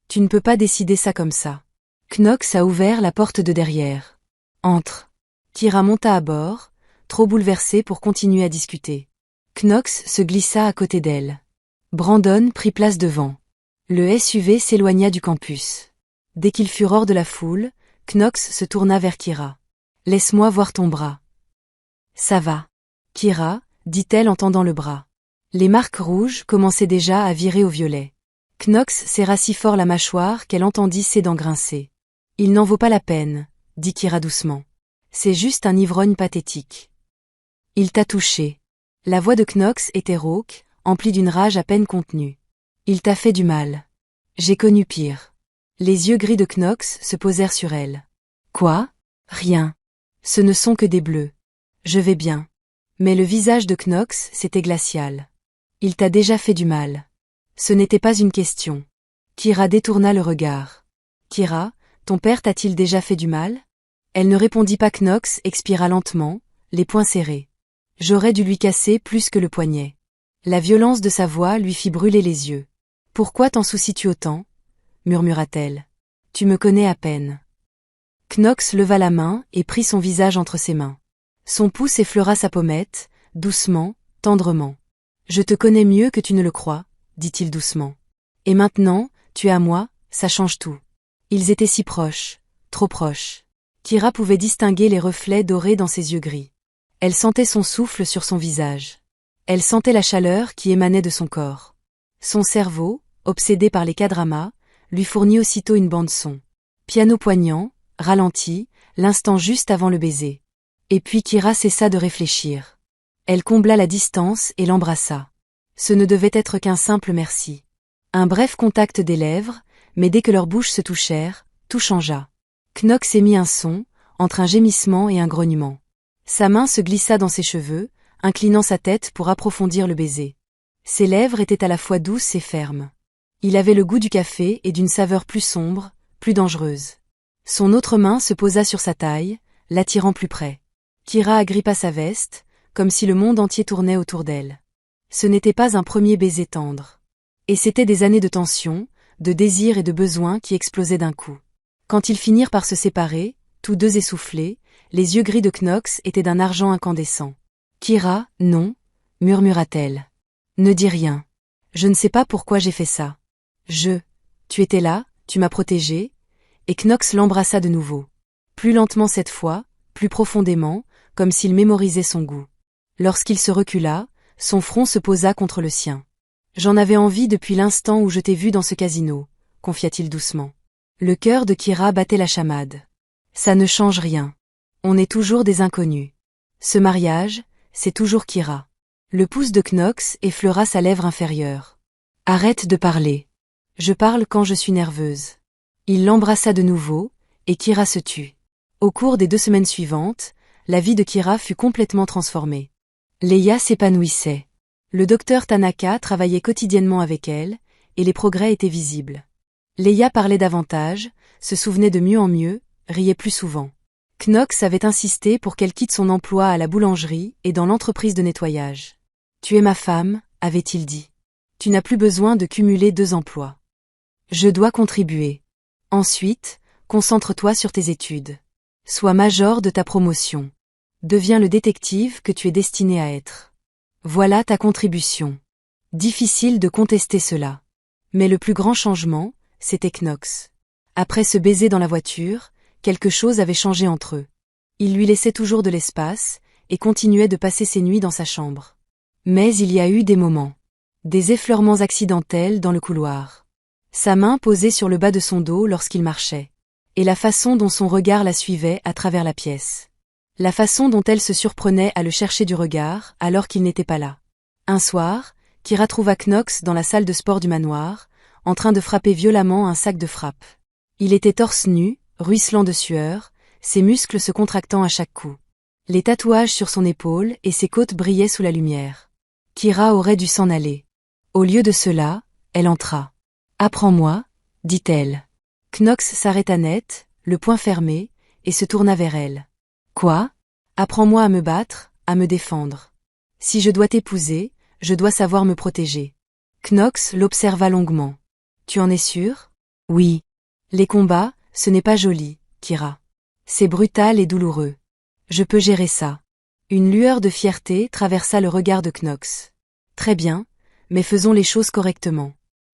Tu ne peux pas décider ça comme ça. Knox a ouvert la porte de derrière. Entre. Kira monta à bord, trop bouleversée pour continuer à discuter. Knox se glissa à côté d'elle. Brandon prit place devant. Le SUV s'éloigna du campus. Dès qu'ils furent hors de la foule, Knox se tourna vers Kira. « Laisse-moi voir ton bras. » « Ça va. » Kira, dit-elle en tendant le bras. Les marques rouges commençaient déjà à virer au violet. Knox serra si fort la mâchoire qu'elle entendit ses dents grincer. « Il n'en vaut pas la peine, » dit Kira doucement. « C'est juste un ivrogne pathétique. »« Il t'a touché. » La voix de Knox était rauque, emplie d'une rage à peine contenue. « Il t'a fait du mal. J'ai connu pire. » Les yeux gris de Knox se posèrent sur elle. « Quoi ? Rien. Ce ne sont que des bleus. Je vais bien. » Mais le visage de Knox, c'était glacial. « Il t'a déjà fait du mal. » Ce n'était pas une question. Kira détourna le regard. « Kira, ton père t'a-t-il déjà fait du mal ?» Elle ne répondit pas. Knox expira lentement, les poings serrés. « J'aurais dû lui casser plus que le poignet. » La violence de sa voix lui fit brûler les yeux. « Pourquoi t'en soucies-tu autant ?» murmura-t-elle. « Tu me connais à peine. » Knox leva la main et prit son visage entre ses mains. Son pouce effleura sa pommette, doucement, tendrement. « Je te connais mieux que tu ne le crois, » dit-il doucement. « Et maintenant, tu es à moi, ça change tout. » Ils étaient si proches, trop proches. Kira pouvait distinguer les reflets dorés dans ses yeux gris. Elle sentait son souffle sur son visage. Elle sentait la chaleur qui émanait de son corps. Son cerveau, obsédé par les K-dramas, lui fournit aussitôt une bande-son. Piano poignant, ralenti, l'instant juste avant le baiser. Et puis Kira cessa de réfléchir. Elle combla la distance et l'embrassa. Ce ne devait être qu'un simple merci. Un bref contact des lèvres, mais dès que leurs bouches se touchèrent, tout changea. Knox émit un son, entre un gémissement et un grognement. Sa main se glissa dans ses cheveux, inclinant sa tête pour approfondir le baiser. Ses lèvres étaient à la fois douces et fermes. Il avait le goût du café et d'une saveur plus sombre, plus dangereuse. Son autre main se posa sur sa taille, l'attirant plus près. Kira agrippa sa veste, comme si le monde entier tournait autour d'elle. Ce n'était pas un premier baiser tendre. Et c'étaient des années de tension, de désir et de besoin qui explosaient d'un coup. Quand ils finirent par se séparer, tous deux essoufflés, les yeux gris de Knox étaient d'un argent incandescent. « Kira, non, murmura-t-elle. Ne dis rien. Je ne sais pas pourquoi j'ai fait ça. Tu étais là, tu m'as protégée, et Knox l'embrassa de nouveau. Plus lentement cette fois, plus profondément, comme s'il mémorisait son goût. Lorsqu'il se recula, son front se posa contre le sien. J'en avais envie depuis l'instant où je t'ai vu dans ce casino, confia-t-il doucement. Le cœur de Kira battait la chamade. Ça ne change rien. On est toujours des inconnus. Ce mariage, c'est toujours Kira. Le pouce de Knox effleura sa lèvre inférieure. Arrête de parler. Je parle quand je suis nerveuse. Il l'embrassa de nouveau, et Kira se tut. Au cours des 2 semaines suivantes, la vie de Kira fut complètement transformée. Leia s'épanouissait. Le docteur Tanaka travaillait quotidiennement avec elle, et les progrès étaient visibles. Leia parlait davantage, se souvenait de mieux en mieux, riait plus souvent. Knox avait insisté pour qu'elle quitte son emploi à la boulangerie et dans l'entreprise de nettoyage. « Tu es ma femme », avait-il dit. « Tu n'as plus besoin de cumuler 2 emplois. Je dois contribuer. Ensuite, concentre-toi sur tes études. Sois major de ta promotion. Deviens le détective que tu es destiné à être. Voilà ta contribution. » Difficile de contester cela. Mais le plus grand changement, c'était Knox. Après ce baiser dans la voiture, quelque chose avait changé entre eux. Il lui laissait toujours de l'espace, et continuait de passer ses nuits dans sa chambre. Mais il y a eu des moments. Des effleurements accidentels dans le couloir. Sa main posée sur le bas de son dos lorsqu'il marchait. Et la façon dont son regard la suivait à travers la pièce. La façon dont elle se surprenait à le chercher du regard alors qu'il n'était pas là. Un soir, Kira trouva Knox dans la salle de sport du manoir, en train de frapper violemment un sac de frappe. Il était torse nu, ruisselant de sueur, ses muscles se contractant à chaque coup. Les tatouages sur son épaule et ses côtes brillaient sous la lumière. Kira aurait dû s'en aller. Au lieu de cela, elle entra. « Apprends-moi, » dit-elle. Knox s'arrêta net, le poing fermé, et se tourna vers elle. « Quoi ? Apprends-moi à me battre, à me défendre. Si je dois t'épouser, je dois savoir me protéger. » Knox l'observa longuement. « Tu en es sûr ? » « Oui. Les combats, ce n'est pas joli, Kira. C'est brutal et douloureux. Je peux gérer ça. » Une lueur de fierté traversa le regard de Knox. « Très bien, mais faisons les choses correctement.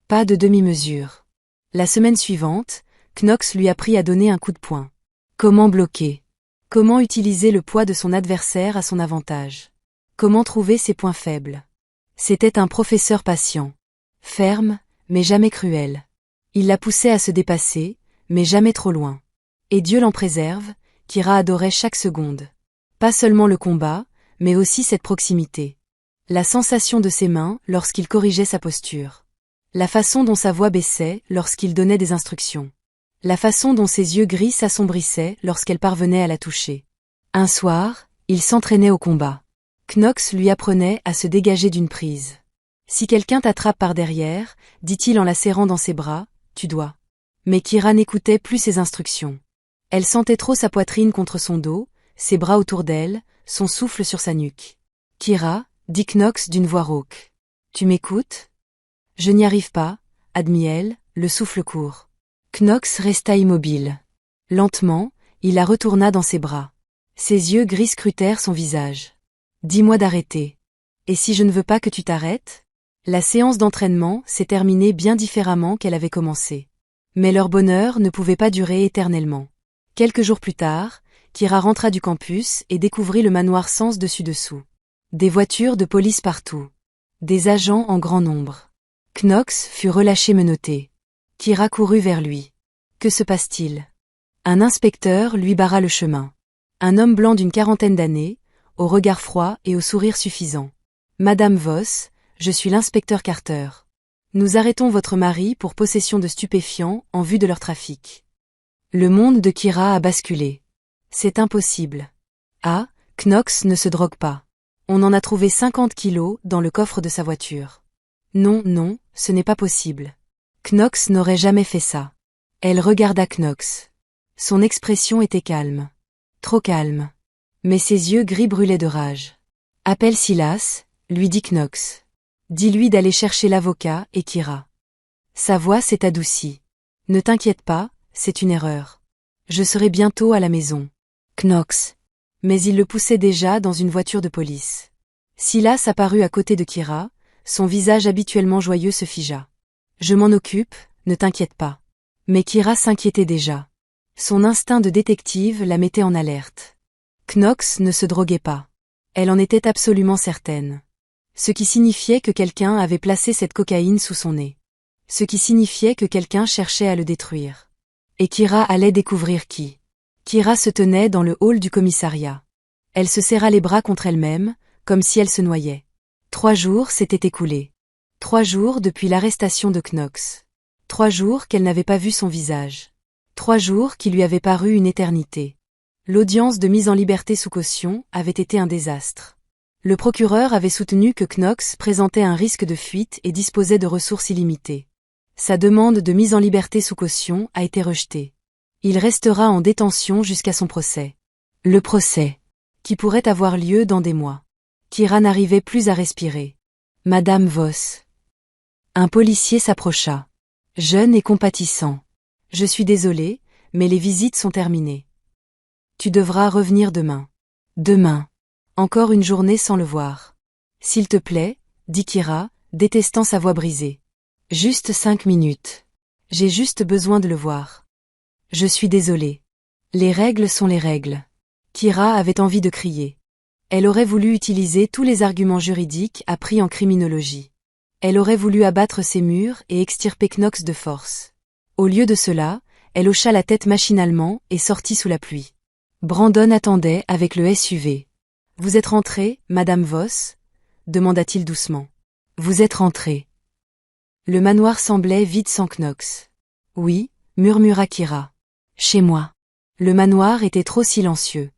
Pas de demi-mesure. » La semaine suivante, Knox lui apprit à donner un coup de poing. Comment bloquer? Comment utiliser le poids de son adversaire à son avantage? Comment trouver ses points faibles? C'était un professeur patient. Ferme, mais jamais cruel. Il la poussait à se dépasser, mais jamais trop loin. Et Dieu l'en préserve, Kira adorait chaque seconde. Pas seulement le combat, mais aussi cette proximité. La sensation de ses mains lorsqu'il corrigeait sa posture. La façon dont sa voix baissait lorsqu'il donnait des instructions. La façon dont ses yeux gris s'assombrissaient lorsqu'elle parvenait à la toucher. Un soir, il s'entraînait au combat. Knox lui apprenait à se dégager d'une prise. Si quelqu'un t'attrape par derrière, dit-il en la serrant dans ses bras, tu dois. Mais Kira n'écoutait plus ses instructions. Elle sentait trop sa poitrine contre son dos, ses bras autour d'elle, son souffle sur sa nuque. Kira, dit Knox d'une voix rauque. Tu m'écoutes? Je n'y arrive pas, admit elle, le souffle court. Knox resta immobile. Lentement, il la retourna dans ses bras. Ses yeux gris scrutèrent son visage. Dis-moi d'arrêter. Et si je ne veux pas que tu t'arrêtes? La séance d'entraînement s'est terminée bien différemment qu'elle avait commencé. Mais leur bonheur ne pouvait pas durer éternellement. Quelques jours plus tard, Kira rentra du campus et découvrit le manoir sens dessus-dessous. Des voitures de police partout. Des agents en grand nombre. Knox fut relâché menotté. Kira courut vers lui. Que se passe-t-il? Un inspecteur lui barra le chemin. Un homme blanc d'une quarantaine d'années, au regard froid et au sourire suffisant. Madame Voss, je suis l'inspecteur Carter. Nous arrêtons votre mari pour possession de stupéfiants en vue de leur trafic. Le monde de Kira a basculé. C'est impossible. Ah, Knox ne se drogue pas. On en a trouvé 50 kilos dans le coffre de sa voiture. Non, non, ce n'est pas possible. Knox n'aurait jamais fait ça. Elle regarda Knox. Son expression était calme. Trop calme. Mais ses yeux gris brûlaient de rage. Appelle Silas, lui dit Knox. Dis-lui d'aller chercher l'avocat et Kira. Sa voix s'est adoucie. Ne t'inquiète pas, c'est une erreur. Je serai bientôt à la maison. Knox. Mais il le poussait déjà dans une voiture de police. Silas apparut à côté de Kira, son visage habituellement joyeux se figea. Je m'en occupe, ne t'inquiète pas. Mais Kira s'inquiétait déjà. Son instinct de détective la mettait en alerte. Knox ne se droguait pas. Elle en était absolument certaine. Ce qui signifiait que quelqu'un avait placé cette cocaïne sous son nez. Ce qui signifiait que quelqu'un cherchait à le détruire. Et Kira allait découvrir qui. Kira se tenait dans le hall du commissariat. Elle se serra les bras contre elle-même, comme si elle se noyait. 3 jours s'étaient écoulés. 3 jours depuis l'arrestation de Knox. 3 jours qu'elle n'avait pas vu son visage. 3 jours qui lui avaient paru une éternité. L'audience de mise en liberté sous caution avait été un désastre. Le procureur avait soutenu que Knox présentait un risque de fuite et disposait de ressources illimitées. Sa demande de mise en liberté sous caution a été rejetée. Il restera en détention jusqu'à son procès. Le procès, qui pourrait avoir lieu dans des mois. Kira n'arrivait plus à respirer. Madame Voss. Un policier s'approcha. Jeune et compatissant. Je suis désolé, mais les visites sont terminées. Tu devras revenir demain. Demain. Encore une journée sans le voir. S'il te plaît, dit Kira, détestant sa voix brisée. Juste 5 minutes. J'ai juste besoin de le voir. Je suis désolée. Les règles sont les règles. Kira avait envie de crier. Elle aurait voulu utiliser tous les arguments juridiques appris en criminologie. Elle aurait voulu abattre ces murs et extirper Knox de force. Au lieu de cela, elle hocha la tête machinalement et sortit sous la pluie. Brandon attendait avec le SUV. « Vous êtes rentrée, Madame Voss ?» demanda-t-il doucement. « Vous êtes rentrée. » Le manoir semblait vide sans Knox. « Oui, » murmura Kira. « Chez moi. » Le manoir était trop silencieux.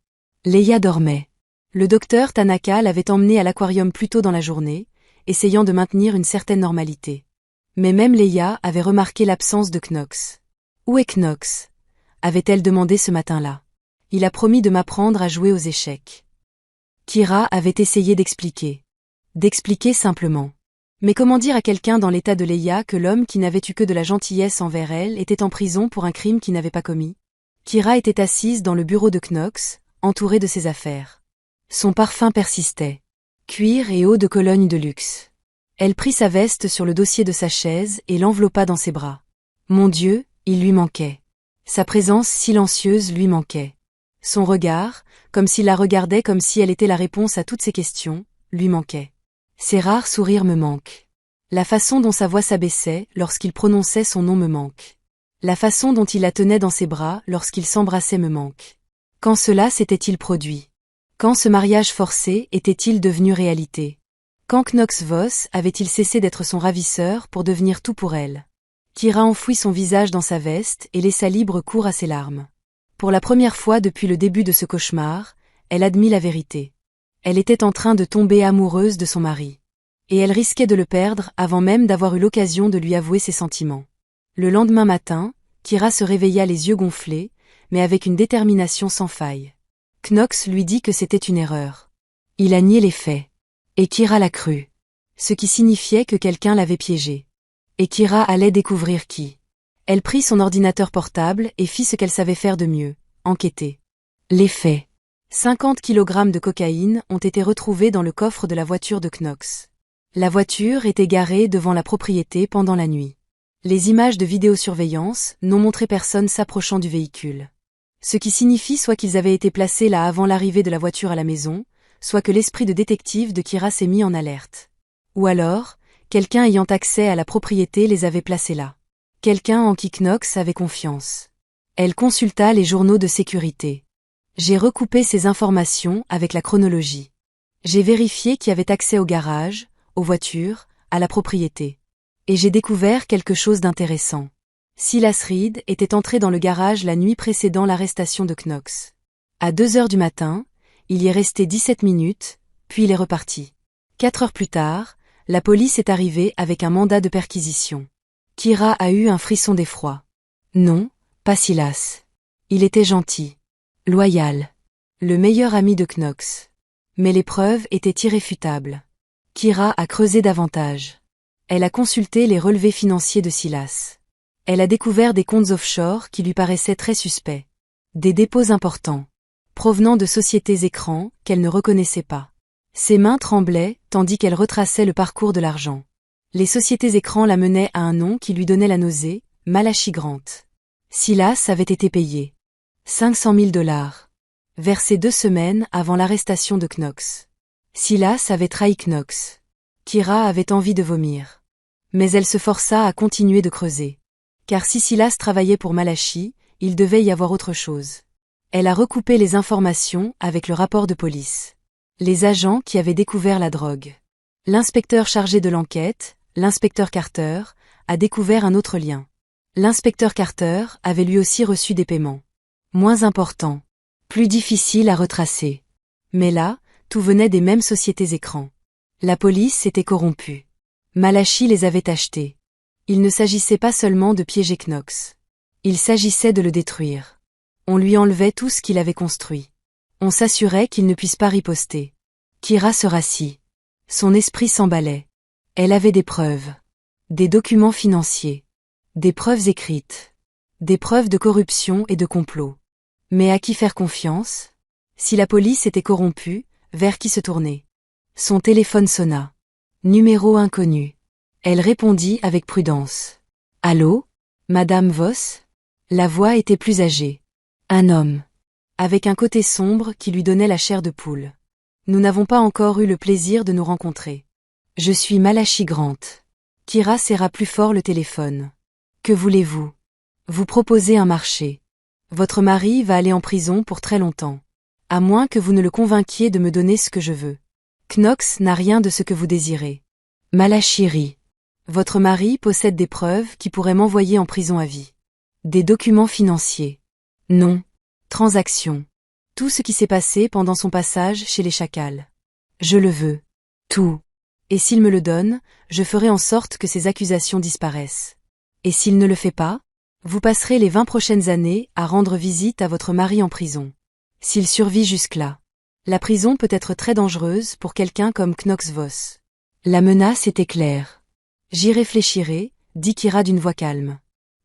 Leia dormait. Le docteur Tanaka l'avait emmenée à l'aquarium plus tôt dans la journée, essayant de maintenir une certaine normalité. Mais même Leia avait remarqué l'absence de Knox. « Où est Knox ?» avait-elle demandé ce matin-là. « Il a promis de m'apprendre à jouer aux échecs. » Kira avait essayé d'expliquer. D'expliquer simplement. Mais comment dire à quelqu'un dans l'état de Leia que l'homme qui n'avait eu que de la gentillesse envers elle était en prison pour un crime qu'il n'avait pas commis? Kira était assise dans le bureau de Knox, entourée de ses affaires. Son parfum persistait. Cuir et eau de Cologne de luxe. Elle prit sa veste sur le dossier de sa chaise et l'enveloppa dans ses bras. Mon Dieu, il lui manquait. Sa présence silencieuse lui manquait. Son regard, comme s'il la regardait comme si elle était la réponse à toutes ses questions, lui manquait. Ses rares sourires me manquent. La façon dont sa voix s'abaissait lorsqu'il prononçait son nom me manque. La façon dont il la tenait dans ses bras lorsqu'il s'embrassait me manque. Quand cela s'était-il produit? Quand ce mariage forcé était-il devenu réalité? Quand Knox Voss avait-il cessé d'être son ravisseur pour devenir tout pour elle? Kira enfouit son visage dans sa veste et laissa libre cours à ses larmes. Pour la première fois depuis le début de ce cauchemar, elle admit la vérité. Elle était en train de tomber amoureuse de son mari. Et elle risquait de le perdre avant même d'avoir eu l'occasion de lui avouer ses sentiments. Le lendemain matin, Kira se réveilla les yeux gonflés, mais avec une détermination sans faille. Knox lui dit que c'était une erreur. Il a nié les faits. Et Kira l'a cru. Ce qui signifiait que quelqu'un l'avait piégé. Et Kira allait découvrir qui. Elle prit son ordinateur portable et fit ce qu'elle savait faire de mieux, enquêter. Les faits. 50 kg de cocaïne ont été retrouvés dans le coffre de la voiture de Knox. La voiture était garée devant la propriété pendant la nuit. Les images de vidéosurveillance n'ont montré personne s'approchant du véhicule. Ce qui signifie soit qu'ils avaient été placés là avant l'arrivée de la voiture à la maison, soit que l'esprit de détective de Kira s'est mis en alerte. Ou alors, quelqu'un ayant accès à la propriété les avait placés là. Quelqu'un en qui Knox avait confiance. Elle consulta les journaux de sécurité. J'ai recoupé ces informations avec la chronologie. J'ai vérifié qui avait accès au garage, aux voitures, à la propriété. Et j'ai découvert quelque chose d'intéressant. Silas Reed était entré dans le garage la nuit précédant l'arrestation de Knox. À 2 heures du matin, il y est resté 17 minutes, puis il est reparti. 4 heures plus tard, la police est arrivée avec un mandat de perquisition. Kira a eu un frisson d'effroi. Non, pas Silas. Il était gentil. Loyal. Le meilleur ami de Knox. Mais les preuves étaient irréfutables. Kira a creusé davantage. Elle a consulté les relevés financiers de Silas. Elle a découvert des comptes offshore qui lui paraissaient très suspects. Des dépôts importants, provenant de sociétés écrans qu'elle ne reconnaissait pas. Ses mains tremblaient tandis qu'elle retraçait le parcours de l'argent. Les sociétés écrans la menaient à un nom qui lui donnait la nausée, Malachi Grant. Silas avait été payé. 500 000 $. Versé 2 semaines avant l'arrestation de Knox. Silas avait trahi Knox. Kira avait envie de vomir. Mais elle se força à continuer de creuser. Car si Silas travaillait pour Malachi, il devait y avoir autre chose. Elle a recoupé les informations avec le rapport de police. Les agents qui avaient découvert la drogue. L'inspecteur chargé de l'enquête, l'inspecteur Carter, a découvert un autre lien. L'inspecteur Carter avait lui aussi reçu des paiements. Moins importants. Plus difficiles à retracer. Mais là, tout venait des mêmes sociétés écrans. La police s'était corrompue. Malachi les avait achetés. Il ne s'agissait pas seulement de piéger Knox. Il s'agissait de le détruire. On lui enlevait tout ce qu'il avait construit. On s'assurait qu'il ne puisse pas riposter. Kira se rassit. Son esprit s'emballait. Elle avait des preuves. Des documents financiers. Des preuves écrites. Des preuves de corruption et de complot. Mais à qui faire confiance? Si la police était corrompue, vers qui se tourner? Son téléphone sonna. Numéro inconnu. Elle répondit avec prudence. Allô? Madame Voss? La voix était plus âgée. Un homme. Avec un côté sombre qui lui donnait la chair de poule. Nous n'avons pas encore eu le plaisir de nous rencontrer. Je suis Malachi Grant. Kira serra plus fort le téléphone. Que voulez-vous? Vous proposez un marché. Votre mari va aller en prison pour très longtemps. À moins que vous ne le convainquiez de me donner ce que je veux. Knox n'a rien de ce que vous désirez. Malachi rit. Votre mari possède des preuves qui pourraient m'envoyer en prison à vie. Des documents financiers. Non. Transactions. Tout ce qui s'est passé pendant son passage chez les Chacals. Je le veux. Tout. Et s'il me le donne, je ferai en sorte que ces accusations disparaissent. Et s'il ne le fait pas, vous passerez les 20 prochaines années à rendre visite à votre mari en prison. S'il survit jusque-là. La prison peut être très dangereuse pour quelqu'un comme Knox Voss. La menace était claire. J'y réfléchirai, dit Kira d'une voix calme.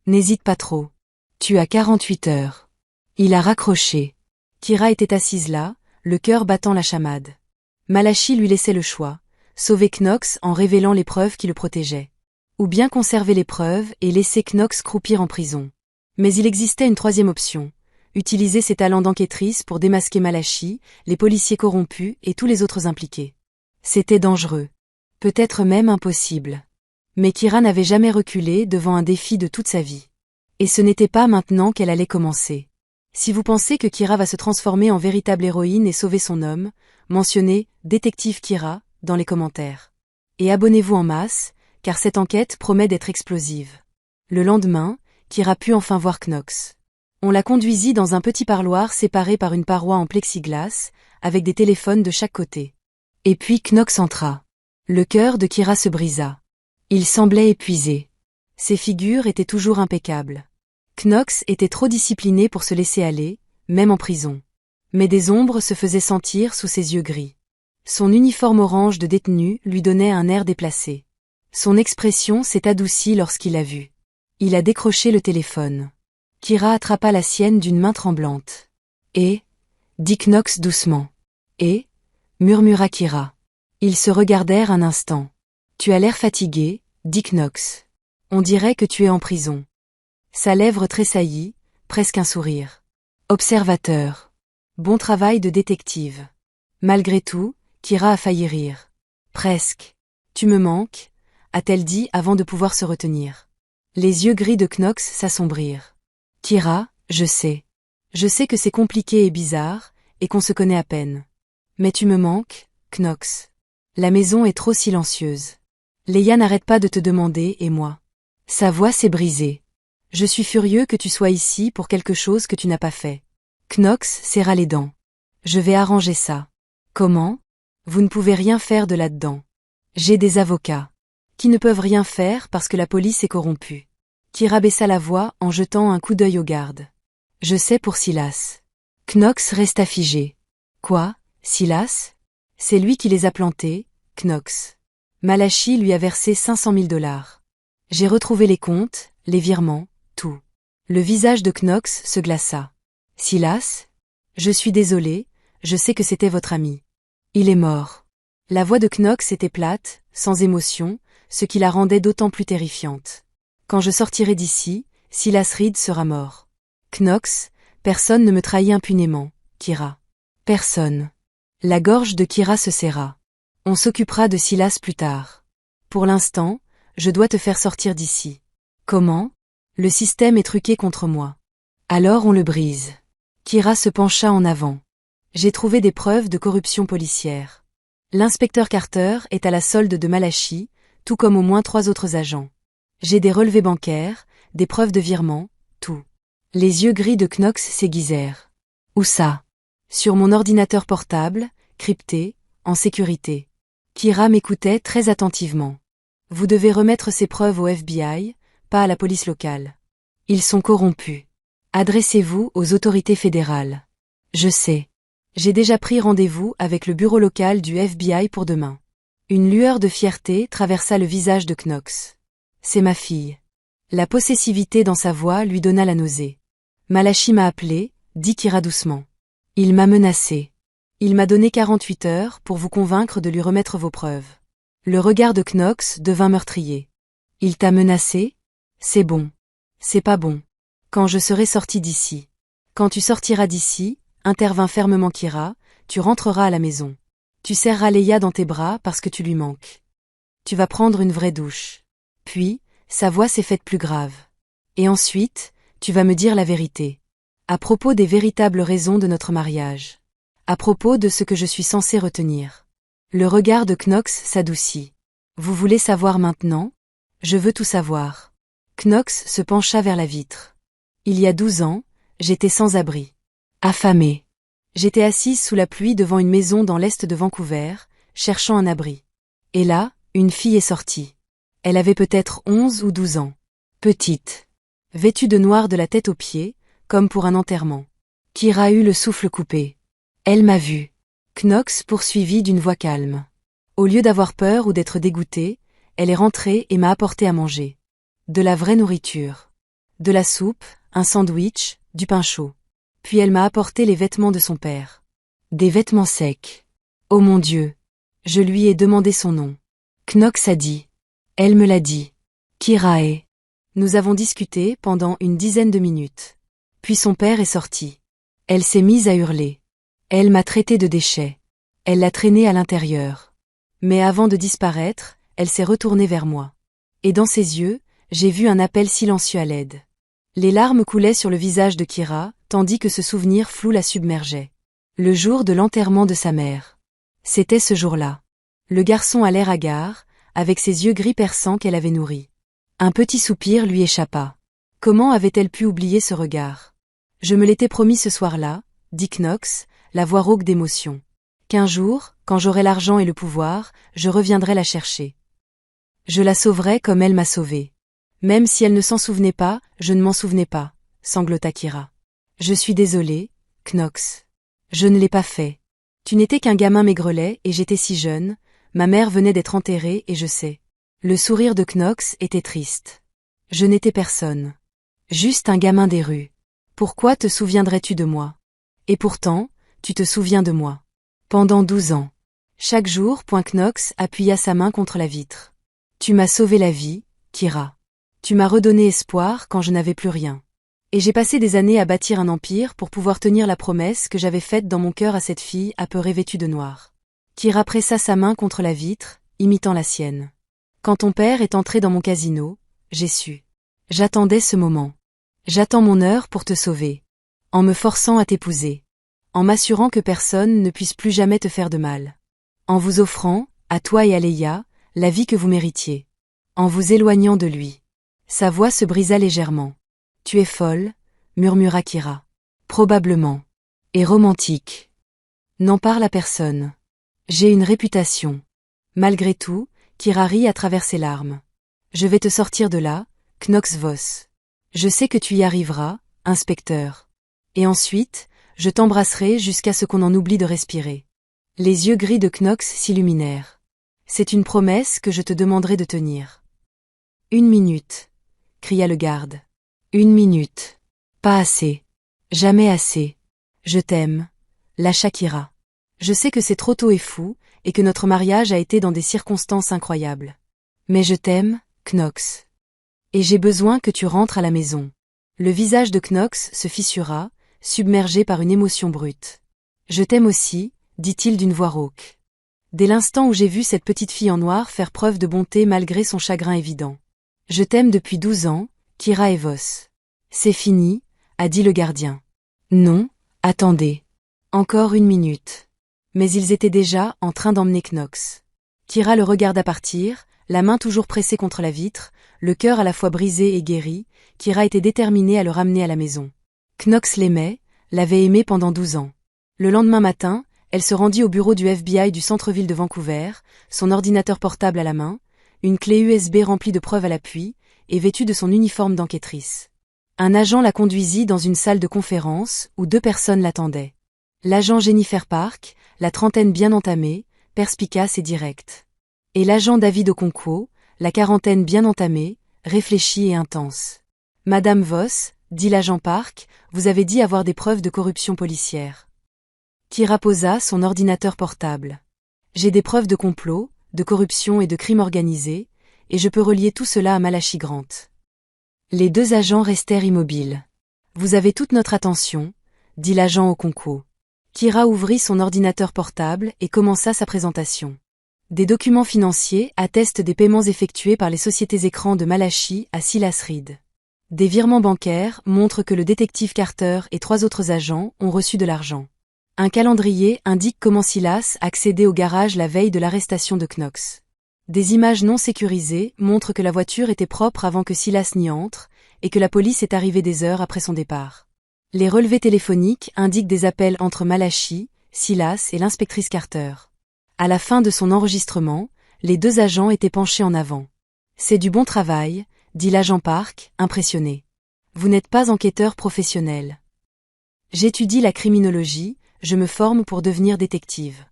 N'hésite pas trop. Tu as 48 heures. Il a raccroché. Kira était assise là, le cœur battant la chamade. Malachi lui laissait le choix, sauver Knox en révélant les preuves qui le protégeaient. Ou bien conserver les preuves et laisser Knox croupir en prison. Mais il existait une troisième option, utiliser ses talents d'enquêtrice pour démasquer Malachi, les policiers corrompus et tous les autres impliqués. C'était dangereux. Peut-être même impossible. Mais Kira n'avait jamais reculé devant un défi de toute sa vie. Et ce n'était pas maintenant qu'elle allait commencer. Si vous pensez que Kira va se transformer en véritable héroïne et sauver son homme, mentionnez « Détective Kira » dans les commentaires. Et abonnez-vous en masse, car cette enquête promet d'être explosive. Le lendemain, Kira put enfin voir Knox. On la conduisit dans un petit parloir séparé par une paroi en plexiglas, avec des téléphones de chaque côté. Et puis Knox entra. Le cœur de Kira se brisa. Il semblait épuisé. Ses figures étaient toujours impeccables. Knox était trop discipliné pour se laisser aller, même en prison. Mais des ombres se faisaient sentir sous ses yeux gris. Son uniforme orange de détenu lui donnait un air déplacé. Son expression s'est adoucie lorsqu'il l'a vu. Il a décroché le téléphone. Kira attrapa la sienne d'une main tremblante. « Et » dit Knox doucement. « Et » murmura Kira. Ils se regardèrent un instant. « Tu as l'air fatigué » dit Knox. « On dirait que tu es en prison. » Sa lèvre tressaillit, presque un sourire. Observateur. Bon travail de détective. Malgré tout, Kira a failli rire. Presque. Tu me manques, a-t-elle dit avant de pouvoir se retenir. Les yeux gris de Knox s'assombrirent. Kira, je sais. Je sais que c'est compliqué et bizarre, et qu'on se connaît à peine. Mais tu me manques, Knox. La maison est trop silencieuse. Leia n'arrête pas de te demander et moi. Sa voix s'est brisée. Je suis furieux que tu sois ici pour quelque chose que tu n'as pas fait. Knox serra les dents. Je vais arranger ça. Comment? Vous ne pouvez rien faire de là-dedans. J'ai des avocats. Qui ne peuvent rien faire parce que la police est corrompue. Kira baissa la voix en jetant un coup d'œil aux gardes. Je sais pour Silas. Knox resta figé. Quoi, Silas? C'est lui qui les a plantés, Knox. Malachi lui a versé 500 000 $. J'ai retrouvé les comptes, les virements, tout. Le visage de Knox se glaça. Silas? Je suis désolé, je sais que c'était votre ami. Il est mort. La voix de Knox était plate, sans émotion, ce qui la rendait d'autant plus terrifiante. Quand je sortirai d'ici, Silas Reed sera mort. Knox, personne ne me trahit impunément, Kira. Personne. La gorge de Kira se serra. On s'occupera de Silas plus tard. Pour l'instant, je dois te faire sortir d'ici. Comment? Le système est truqué contre moi. Alors on le brise. Kira se pencha en avant. J'ai trouvé des preuves de corruption policière. L'inspecteur Carter est à la solde de Malachi, tout comme au moins 3 autres agents. J'ai des relevés bancaires, des preuves de virement, tout. Les yeux gris de Knox s'aiguisèrent. Où ça? Sur mon ordinateur portable, crypté, en sécurité. Kira m'écoutait très attentivement. Vous devez remettre ces preuves au FBI, pas à la police locale. Ils sont corrompus. Adressez-vous aux autorités fédérales. Je sais. J'ai déjà pris rendez-vous avec le bureau local du FBI pour demain. Une lueur de fierté traversa le visage de Knox. C'est ma fille. La possessivité dans sa voix lui donna la nausée. Malachi m'a appelé, dit Kira doucement. Il m'a menacé. Il m'a donné 48 heures pour vous convaincre de lui remettre vos preuves. Le regard de Knox devint meurtrier. Il t'a menacé? C'est bon. C'est pas bon. Quand je serai sorti d'ici. Quand tu sortiras d'ici, intervint fermement Kira, tu rentreras à la maison. Tu serreras Leia dans tes bras parce que tu lui manques. Tu vas prendre une vraie douche. Puis, sa voix s'est faite plus grave. Et ensuite, tu vas me dire la vérité. À propos des véritables raisons de notre mariage. À propos de ce que je suis censé retenir. Le regard de Knox s'adoucit. Vous voulez savoir maintenant? Je veux tout savoir. Knox se pencha vers la vitre. Il y a 12 ans, j'étais sans abri. Affamée. J'étais assise sous la pluie devant une maison dans l'est de Vancouver, cherchant un abri. Et là, une fille est sortie. Elle avait peut-être 11 ou 12 ans. Petite. Vêtue de noir de la tête aux pieds, comme pour un enterrement. Kira eut le souffle coupé. Elle m'a vue. Knox poursuivit d'une voix calme. Au lieu d'avoir peur ou d'être dégoûtée, elle est rentrée et m'a apporté à manger. De la vraie nourriture. De la soupe, un sandwich, du pain chaud. Puis elle m'a apporté les vêtements de son père. Des vêtements secs. Oh mon Dieu. Je lui ai demandé son nom. Knox a dit. Elle me l'a dit. Kira est. Nous avons discuté pendant une dizaine de minutes. Puis son père est sorti. Elle s'est mise à hurler. Elle m'a traité de déchet. Elle l'a traîné à l'intérieur. Mais avant de disparaître, elle s'est retournée vers moi. Et dans ses yeux, j'ai vu un appel silencieux à l'aide. Les larmes coulaient sur le visage de Kira, tandis que ce souvenir flou la submergeait. Le jour de l'enterrement de sa mère. C'était ce jour-là. Le garçon a l'air hagard, avec ses yeux gris perçants qu'elle avait nourris. Un petit soupir lui échappa. Comment avait-elle pu oublier ce regard? Je me l'étais promis ce soir-là, dit Knox, la voix rauque d'émotion. Qu'un jour, quand j'aurai l'argent et le pouvoir, je reviendrai la chercher. Je la sauverai comme elle m'a sauvée. Même si elle ne s'en souvenait pas, je ne m'en souvenais pas, sanglota Kira. Je suis désolée, Knox. Je ne l'ai pas fait. Tu n'étais qu'un gamin maigrelet et j'étais si jeune, ma mère venait d'être enterrée et je sais. Le sourire de Knox était triste. Je n'étais personne. Juste un gamin des rues. Pourquoi te souviendrais-tu de moi? Et pourtant, tu te souviens de moi. Pendant 12 ans. Chaque jour, Knox appuya sa main contre la vitre. Tu m'as sauvé la vie, Kira. Tu m'as redonné espoir quand je n'avais plus rien. Et j'ai passé des années à bâtir un empire pour pouvoir tenir la promesse que j'avais faite dans mon cœur à cette fille apeurée vêtue de noir. Kira pressa sa main contre la vitre, imitant la sienne. Quand ton père est entré dans mon casino, j'ai su. J'attendais ce moment. J'attends mon heure pour te sauver. En me forçant à t'épouser. En m'assurant que personne ne puisse plus jamais te faire de mal. En vous offrant, à toi et à Leia, la vie que vous méritiez. En vous éloignant de lui. Sa voix se brisa légèrement. Tu es folle, murmura Kira. Probablement. Et romantique. N'en parle à personne. J'ai une réputation. Malgré tout, Kira rit à travers ses larmes. Je vais te sortir de là, Knox Voss. Je sais que tu y arriveras, inspecteur. Et ensuite, je t'embrasserai jusqu'à ce qu'on en oublie de respirer. Les yeux gris de Knox s'illuminèrent. C'est une promesse que je te demanderai de tenir. 1 minute, cria le garde. 1 minute. Pas assez. Jamais assez. Je t'aime. Lâcha Kira. Je sais que c'est trop tôt et fou, et que notre mariage a été dans des circonstances incroyables. Mais je t'aime, Knox. Et j'ai besoin que tu rentres à la maison. Le visage de Knox se fissura, submergé par une émotion brute. Je t'aime aussi, dit-il d'une voix rauque. Dès l'instant où j'ai vu cette petite fille en noir faire preuve de bonté malgré son chagrin évident. Je t'aime depuis 12 ans, Kira et Voss. C'est fini, a dit le gardien. Non, attendez. Encore 1 minute. Mais ils étaient déjà en train d'emmener Knox. Kira le regarda partir, la main toujours pressée contre la vitre, le cœur à la fois brisé et guéri, Kira était déterminée à le ramener à la maison. Knox l'aimait, l'avait aimé pendant 12 ans. Le lendemain matin, elle se rendit au bureau du FBI du centre-ville de Vancouver, son ordinateur portable à la main, une clé USB remplie de preuves à l'appui, et vêtue de son uniforme d'enquêtrice. Un agent la conduisit dans une salle de conférence où 2 personnes l'attendaient. L'agent Jennifer Park, la trentaine bien entamée, perspicace et directe. Et l'agent David Okonkwo, la quarantaine bien entamée, réfléchie et intense. Madame Voss, dit l'agent Park, vous avez dit avoir des preuves de corruption policière. Kira posa son ordinateur portable. J'ai des preuves de complot, de corruption et de crime organisé, et je peux relier tout cela à Malachi Grant. Les 2 agents restèrent immobiles. Vous avez toute notre attention, dit l'agent Okonkwo. Kira ouvrit son ordinateur portable et commença sa présentation. Des documents financiers attestent des paiements effectués par les sociétés écrans de Malachi à Silas Reed. Des virements bancaires montrent que le détective Carter et 3 autres agents ont reçu de l'argent. Un calendrier indique comment Silas accédait au garage la veille de l'arrestation de Knox. Des images non sécurisées montrent que la voiture était propre avant que Silas n'y entre, et que la police est arrivée des heures après son départ. Les relevés téléphoniques indiquent des appels entre Malachi, Silas et l'inspectrice Carter. À la fin de son enregistrement, les 2 agents étaient penchés en avant. C'est du bon travail, dit l'agent Park, impressionné. Vous n'êtes pas enquêteur professionnel. J'étudie la criminologie, je me forme pour devenir détective.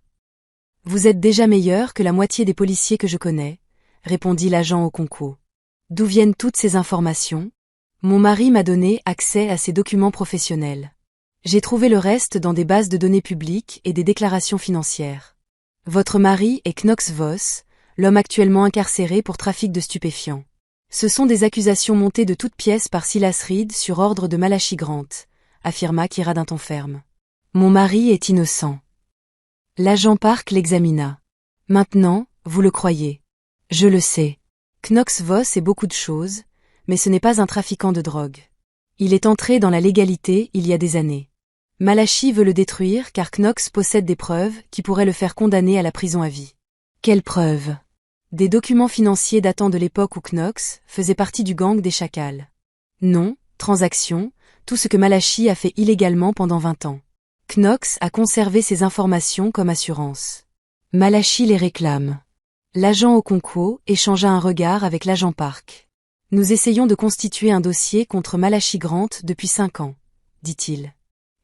Vous êtes déjà meilleur que la moitié des policiers que je connais, répondit l'agent Okonkwo. D'où viennent toutes ces informations? Mon mari m'a donné accès à ces documents professionnels. J'ai trouvé le reste dans des bases de données publiques et des déclarations financières. Votre mari est Knox Voss, l'homme actuellement incarcéré pour trafic de stupéfiants. Ce sont des accusations montées de toutes pièces par Silas Reed sur ordre de Malachi Grant, affirma Kira d'un ton ferme. Mon mari est innocent. L'agent Park l'examina. Maintenant, vous le croyez. Je le sais. Knox Voss est beaucoup de choses, mais ce n'est pas un trafiquant de drogue. Il est entré dans la légalité il y a des années. Malachi veut le détruire car Knox possède des preuves qui pourraient le faire condamner à la prison à vie. Quelles preuves? Des documents financiers datant de l'époque où Knox faisait partie du gang des Chacals. Noms, transactions, tout ce que Malachi a fait illégalement pendant 20 ans. Knox a conservé ces informations comme assurance. Malachi les réclame. L'agent Okonkwo échangea un regard avec l'agent Park. Nous essayons de constituer un dossier contre Malachi Grant depuis 5 ans, dit-il.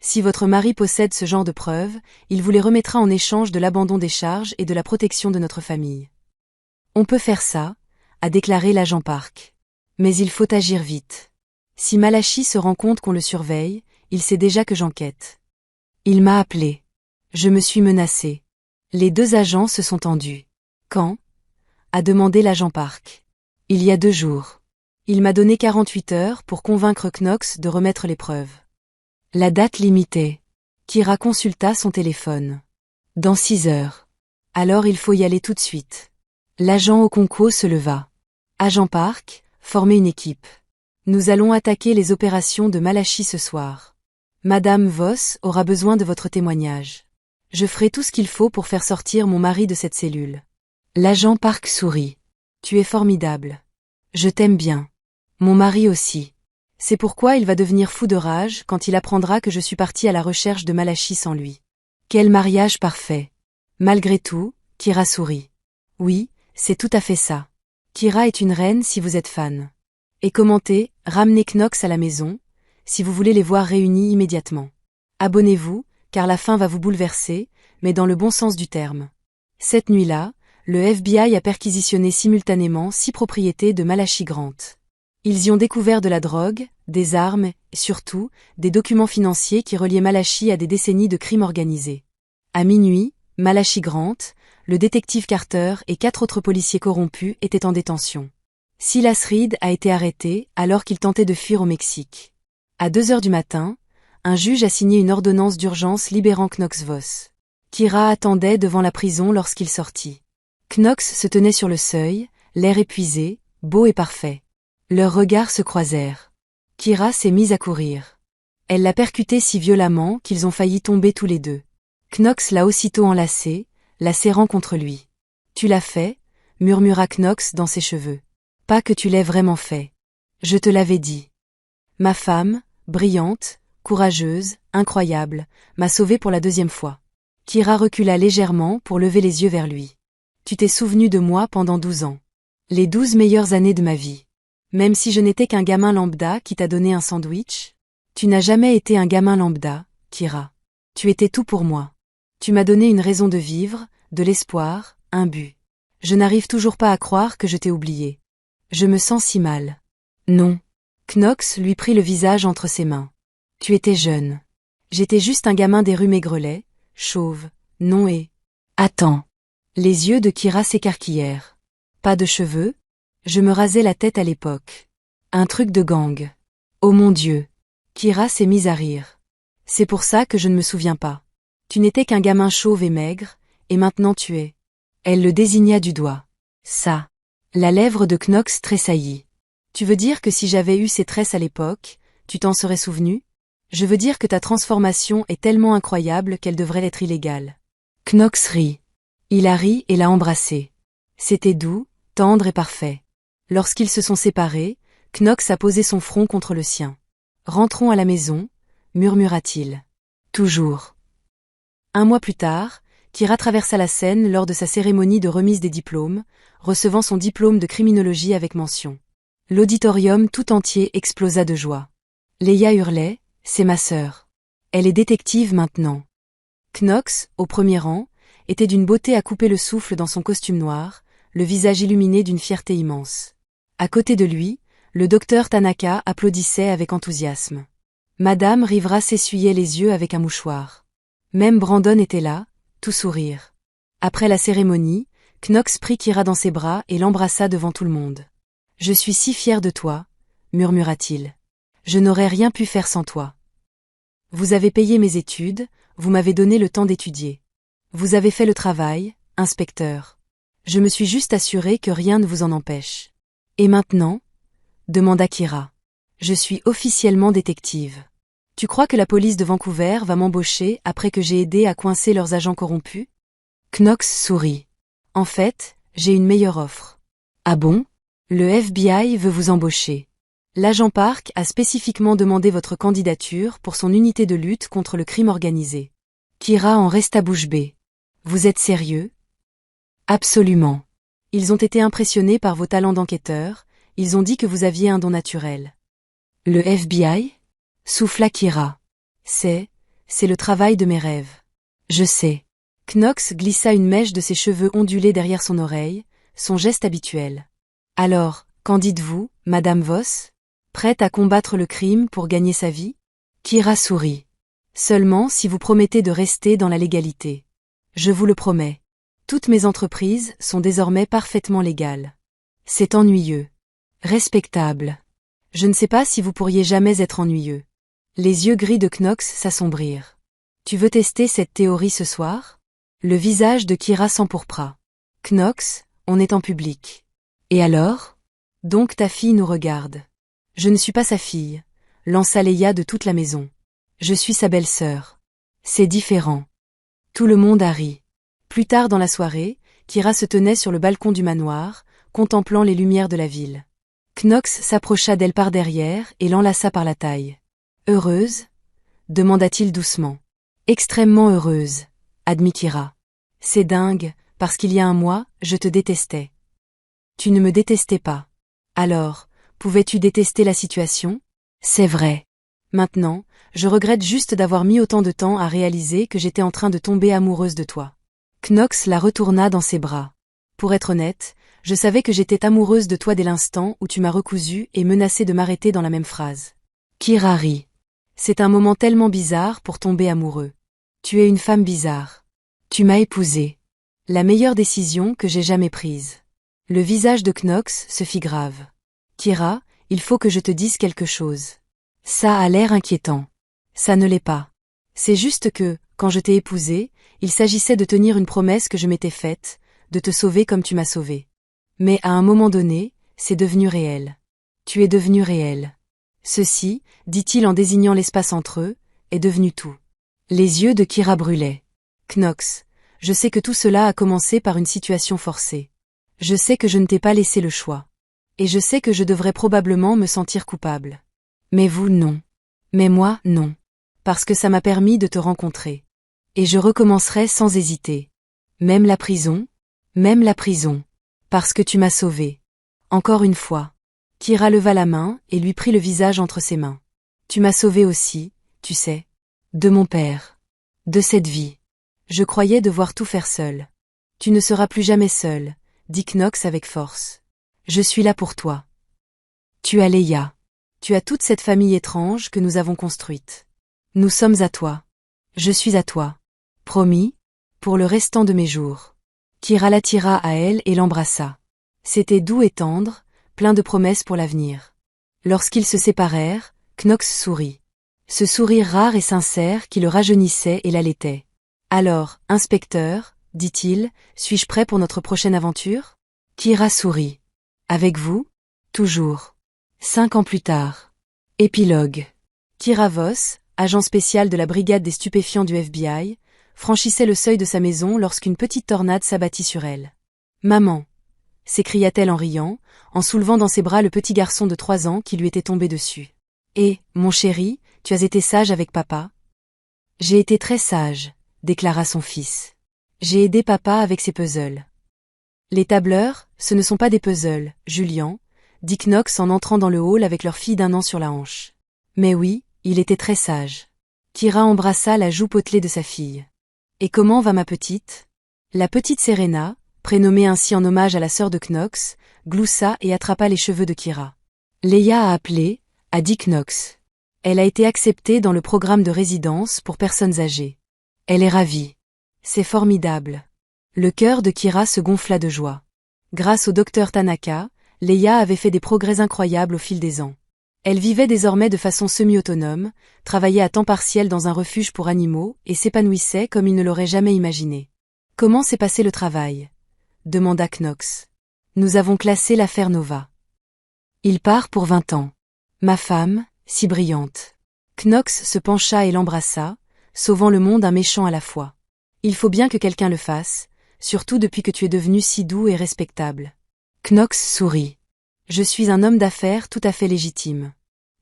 Si votre mari possède ce genre de preuves, il vous les remettra en échange de l'abandon des charges et de la protection de notre famille. On peut faire ça, a déclaré l'agent Park. Mais il faut agir vite. Si Malachi se rend compte qu'on le surveille, il sait déjà que j'enquête. Il m'a appelé. Je me suis menacé. Les 2 agents se sont tendus. Quand? A demandé l'agent Park. Il y a 2 jours. Il m'a donné 48 heures pour convaincre Knox de remettre les preuves. La date limitait. Kira consulta son téléphone. Dans 6 heures. Alors il faut y aller tout de suite. L'agent Okonkwo se leva. Agent Park, formez une équipe. Nous allons attaquer les opérations de Malachi ce soir. Madame Voss aura besoin de votre témoignage. Je ferai tout ce qu'il faut pour faire sortir mon mari de cette cellule. L'agent Park sourit. Tu es formidable. Je t'aime bien. Mon mari aussi. C'est pourquoi il va devenir fou de rage quand il apprendra que je suis partie à la recherche de Malachi sans lui. Quel mariage parfait. Malgré tout, Kira sourit. Oui, c'est tout à fait ça. Kira est une reine si vous êtes fan. Et commentez, ramenez Knox à la maison, si vous voulez les voir réunis immédiatement. Abonnez-vous, car la fin va vous bouleverser, mais dans le bon sens du terme. Cette nuit-là, le FBI a perquisitionné simultanément 6 propriétés de Malachi Grant. Ils y ont découvert de la drogue, des armes, et surtout, des documents financiers qui reliaient Malachi à des décennies de crimes organisés. À minuit, Malachi Grant, le détective Carter et 4 autres policiers corrompus étaient en détention. Silas Reed a été arrêté alors qu'il tentait de fuir au Mexique. À 2 heures du matin, un juge a signé une ordonnance d'urgence libérant Knox Voss. Kira attendait devant la prison lorsqu'il sortit. Knox se tenait sur le seuil, l'air épuisé, beau et parfait. Leurs regards se croisèrent. Kira s'est mise à courir. Elle l'a percuté si violemment qu'ils ont failli tomber tous les deux. Knox l'a aussitôt enlacée, la serrant contre lui. « Tu l'as fait » murmura Knox dans ses cheveux. « Pas que tu l'aies vraiment fait. Je te l'avais dit. Ma femme, brillante, courageuse, incroyable, m'a sauvée pour la 2e fois. » Kira recula légèrement pour lever les yeux vers lui. « Tu t'es souvenu de moi pendant 12 ans. Les 12 meilleures années de ma vie. Même si je n'étais qu'un gamin lambda qui t'a donné un sandwich. Tu n'as jamais été un gamin lambda, Kira. Tu étais tout pour moi. Tu m'as donné une raison de vivre, de l'espoir, un but. Je n'arrive toujours pas à croire que je t'ai oublié. Je me sens si mal. » Non. Knox lui prit le visage entre ses mains. « Tu étais jeune. J'étais juste un gamin des rues Maigrelet, chauve, non et... » Attends. Les yeux de Kira s'écarquillèrent. Pas de cheveux? Je me rasais la tête à l'époque. Un truc de gang. Oh mon Dieu. Kira s'est mise à rire. C'est pour ça que je ne me souviens pas. Tu n'étais qu'un gamin chauve et maigre, et maintenant tu es. Elle le désigna du doigt. Ça. La lèvre de Knox tressaillit. Tu veux dire que si j'avais eu ces tresses à l'époque, tu t'en serais souvenu? Je veux dire que ta transformation est tellement incroyable qu'elle devrait être illégale. Knox rit. Il a ri et l'a embrassé. C'était doux, tendre et parfait. Lorsqu'ils se sont séparés, Knox a posé son front contre le sien. Rentrons à la maison, murmura-t-il. Toujours. 1 mois plus tard, Kira traversa la scène lors de sa cérémonie de remise des diplômes, recevant son diplôme de criminologie avec mention. L'auditorium tout entier explosa de joie. Leia hurlait, « C'est ma sœur. Elle est détective maintenant. » Knox, au premier rang, était d'une beauté à couper le souffle dans son costume noir, le visage illuminé d'une fierté immense. À côté de lui, le docteur Tanaka applaudissait avec enthousiasme. Madame Rivera s'essuyait les yeux avec un mouchoir. Même Brandon était là, tout sourire. Après la cérémonie, Knox prit Kira dans ses bras et l'embrassa devant tout le monde. « Je suis si fier de toi, » murmura-t-il. « Je n'aurais rien pu faire sans toi. Vous avez payé mes études, vous m'avez donné le temps d'étudier. Vous avez fait le travail, inspecteur. Je me suis juste assuré que rien ne vous en empêche. Et maintenant ? Demanda Kira. Je suis officiellement détective. Tu crois que la police de Vancouver va m'embaucher après que j'ai aidé à coincer leurs agents corrompus? Knox sourit. En fait, j'ai une meilleure offre. Ah bon? Le FBI veut vous embaucher. L'agent Park a spécifiquement demandé votre candidature pour son unité de lutte contre le crime organisé. Kira en resta bouche bée. Vous êtes sérieux? Absolument. Ils ont été impressionnés par vos talents d'enquêteur, ils ont dit que vous aviez un don naturel. Le FBI? Souffla Kira. C'est le travail de mes rêves. Je sais. Knox glissa une mèche de ses cheveux ondulés derrière son oreille, son geste habituel. Alors, qu'en dites-vous, Madame Voss? Prête à combattre le crime pour gagner sa vie? Kira sourit. Seulement si vous promettez de rester dans la légalité. Je vous le promets. Toutes mes entreprises sont désormais parfaitement légales. C'est ennuyeux. Respectable. Je ne sais pas si vous pourriez jamais être ennuyeux. Les yeux gris de Knox s'assombrirent. Tu veux tester cette théorie ce soir? Le visage de Kira s'empourpra. Knox, on est en public. Et alors? Donc ta fille nous regarde. Je ne suis pas sa fille, lança Leia de toute la maison. Je suis sa belle-sœur. C'est différent. Tout le monde a ri. Plus tard dans la soirée, Kira se tenait sur le balcon du manoir, contemplant les lumières de la ville. Knox s'approcha d'elle par derrière et l'enlaça par la taille. Heureuse? Demanda-t-il doucement. Extrêmement heureuse, admit Kira. C'est dingue, parce qu'il y a un mois, je te détestais. Tu ne me détestais pas. Alors, pouvais-tu détester la situation? C'est vrai. Maintenant, je regrette juste d'avoir mis autant de temps à réaliser que j'étais en train de tomber amoureuse de toi. Knox la retourna dans ses bras. Pour être honnête, je savais que j'étais amoureuse de toi dès l'instant où tu m'as recousu et menacé de m'arrêter dans la même phrase. Kira rit. C'est un moment tellement bizarre pour tomber amoureux. Tu es une femme bizarre. Tu m'as épousée. La meilleure décision que j'ai jamais prise. Le visage de Knox se fit grave. Kira, il faut que je te dise quelque chose. Ça a l'air inquiétant. Ça ne l'est pas. C'est juste que, quand je t'ai épousée, il s'agissait de tenir une promesse que je m'étais faite, de te sauver comme tu m'as sauvée. Mais à un moment donné, c'est devenu réel. Tu es devenu réel. Ceci, dit-il en désignant l'espace entre eux, est devenu tout. Les yeux de Kira brûlaient. Knox, je sais que tout cela a commencé par une situation forcée. Je sais que je ne t'ai pas laissé le choix. Et je sais que je devrais probablement me sentir coupable. Mais vous, non. Mais moi, non. Parce que ça m'a permis de te rencontrer. Et je recommencerai sans hésiter. Même la prison? Même la prison. Parce que tu m'as sauvé. Encore une fois. Kira leva la main et lui prit le visage entre ses mains. Tu m'as sauvé aussi, tu sais. De mon père. De cette vie. Je croyais devoir tout faire seul. Tu ne seras plus jamais seul, dit Knox avec force. Je suis là pour toi. Tu as Leia. Tu as toute cette famille étrange que nous avons construite. Nous sommes à toi. Je suis à toi. Promis, pour le restant de mes jours. Kira l'attira à elle et l'embrassa. C'était doux et tendre, plein de promesses pour l'avenir. Lorsqu'ils se séparèrent, Knox sourit. Ce sourire rare et sincère qui le rajeunissait et l'allaitait. Alors, inspecteur, dit-il, suis-je prêt pour notre prochaine aventure? Kira sourit. Avec vous? Toujours. 5 ans plus tard. Épilogue. Kira Voss, agent spécial de la brigade des stupéfiants du FBI, franchissait le seuil de sa maison lorsqu'une petite tornade s'abattit sur elle. Maman, s'écria-t-elle en riant, en soulevant dans ses bras le petit garçon de 3 ans qui lui était tombé dessus. Et, mon chéri, tu as été sage avec papa? J'ai été très sage, déclara son fils. J'ai aidé papa avec ses puzzles. Les tableurs, ce ne sont pas des puzzles, Julian, dit Knox en entrant dans le hall avec leur fille d'1 an sur la hanche. Mais oui, il était très sage. Kira embrassa la joue potelée de sa fille. Et comment va ma petite? La petite Serena, prénommée ainsi en hommage à la sœur de Knox, gloussa et attrapa les cheveux de Kira. Leia a appelé, a dit Knox. Elle a été acceptée dans le programme de résidence pour personnes âgées. Elle est ravie. C'est formidable. Le cœur de Kira se gonfla de joie. Grâce au docteur Tanaka, Leia avait fait des progrès incroyables au fil des ans. Elle vivait désormais de façon semi-autonome, travaillait à temps partiel dans un refuge pour animaux et s'épanouissait comme il ne l'aurait jamais imaginé. Comment s'est passé le travail? Demanda Knox. Nous avons classé l'affaire Nova. Il part pour 20 ans. Ma femme, si brillante. Knox se pencha et l'embrassa, sauvant le monde un méchant à la fois. Il faut bien que quelqu'un le fasse, surtout depuis que tu es devenu si doux et respectable. Knox sourit. Je suis un homme d'affaires tout à fait légitime.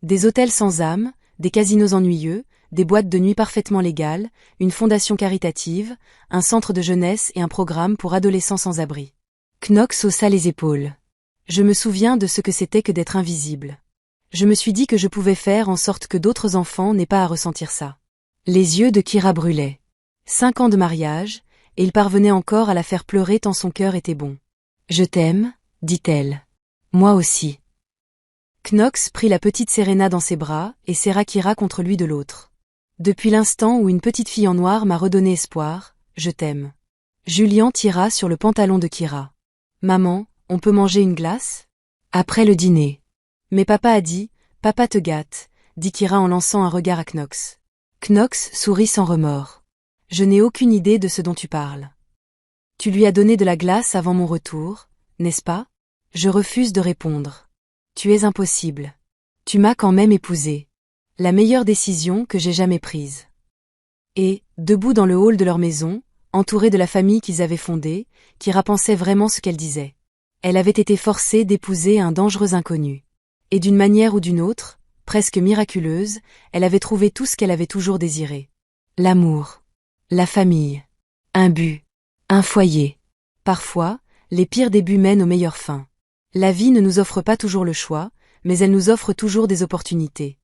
Des hôtels sans âme, des casinos ennuyeux, des boîtes de nuit parfaitement légales, une fondation caritative, un centre de jeunesse et un programme pour adolescents sans abri. Knox haussa les épaules. Je me souviens de ce que c'était que d'être invisible. Je me suis dit que je pouvais faire en sorte que d'autres enfants n'aient pas à ressentir ça. Les yeux de Kira brûlaient. 5 ans de mariage, et il parvenait encore à la faire pleurer tant son cœur était bon. Je t'aime, dit-elle. Moi aussi. Knox prit la petite Serena dans ses bras et serra Kira contre lui de l'autre. Depuis l'instant où une petite fille en noir m'a redonné espoir, je t'aime. Julian tira sur le pantalon de Kira. Maman, on peut manger une glace? Après le dîner. Mais papa a dit, papa te gâte, dit Kira en lançant un regard à Knox. Knox sourit sans remords. Je n'ai aucune idée de ce dont tu parles. Tu lui as donné de la glace avant mon retour, n'est-ce pas? Je refuse de répondre. Tu es impossible. Tu m'as quand même épousée. La meilleure décision que j'ai jamais prise. Et, debout dans le hall de leur maison, entourée de la famille qu'ils avaient fondée, Kira pensait vraiment ce qu'elle disait. Elle avait été forcée d'épouser un dangereux inconnu. Et d'une manière ou d'une autre, presque miraculeuse, elle avait trouvé tout ce qu'elle avait toujours désiré. L'amour. La famille. Un but. Un foyer. Parfois, les pires débuts mènent aux meilleures fins. La vie ne nous offre pas toujours le choix, mais elle nous offre toujours des opportunités.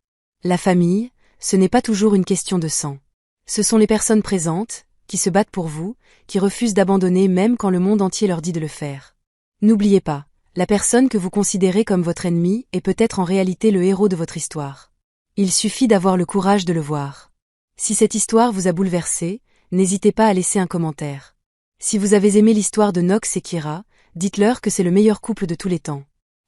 La famille, ce n'est pas toujours une question de sang. Ce sont les personnes présentes, qui se battent pour vous, qui refusent d'abandonner même quand le monde entier leur dit de le faire. N'oubliez pas, la personne que vous considérez comme votre ennemi est peut-être en réalité le héros de votre histoire. Il suffit d'avoir le courage de le voir. Si cette histoire vous a bouleversé, n'hésitez pas à laisser un commentaire. Si vous avez aimé l'histoire de Knox et Kira, dites-leur que c'est le meilleur couple de tous les temps.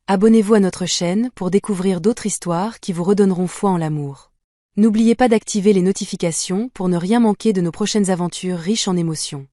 Abonnez-vous à notre chaîne pour découvrir d'autres histoires qui vous redonneront foi en l'amour. N'oubliez pas d'activer les notifications pour ne rien manquer de nos prochaines aventures riches en émotions.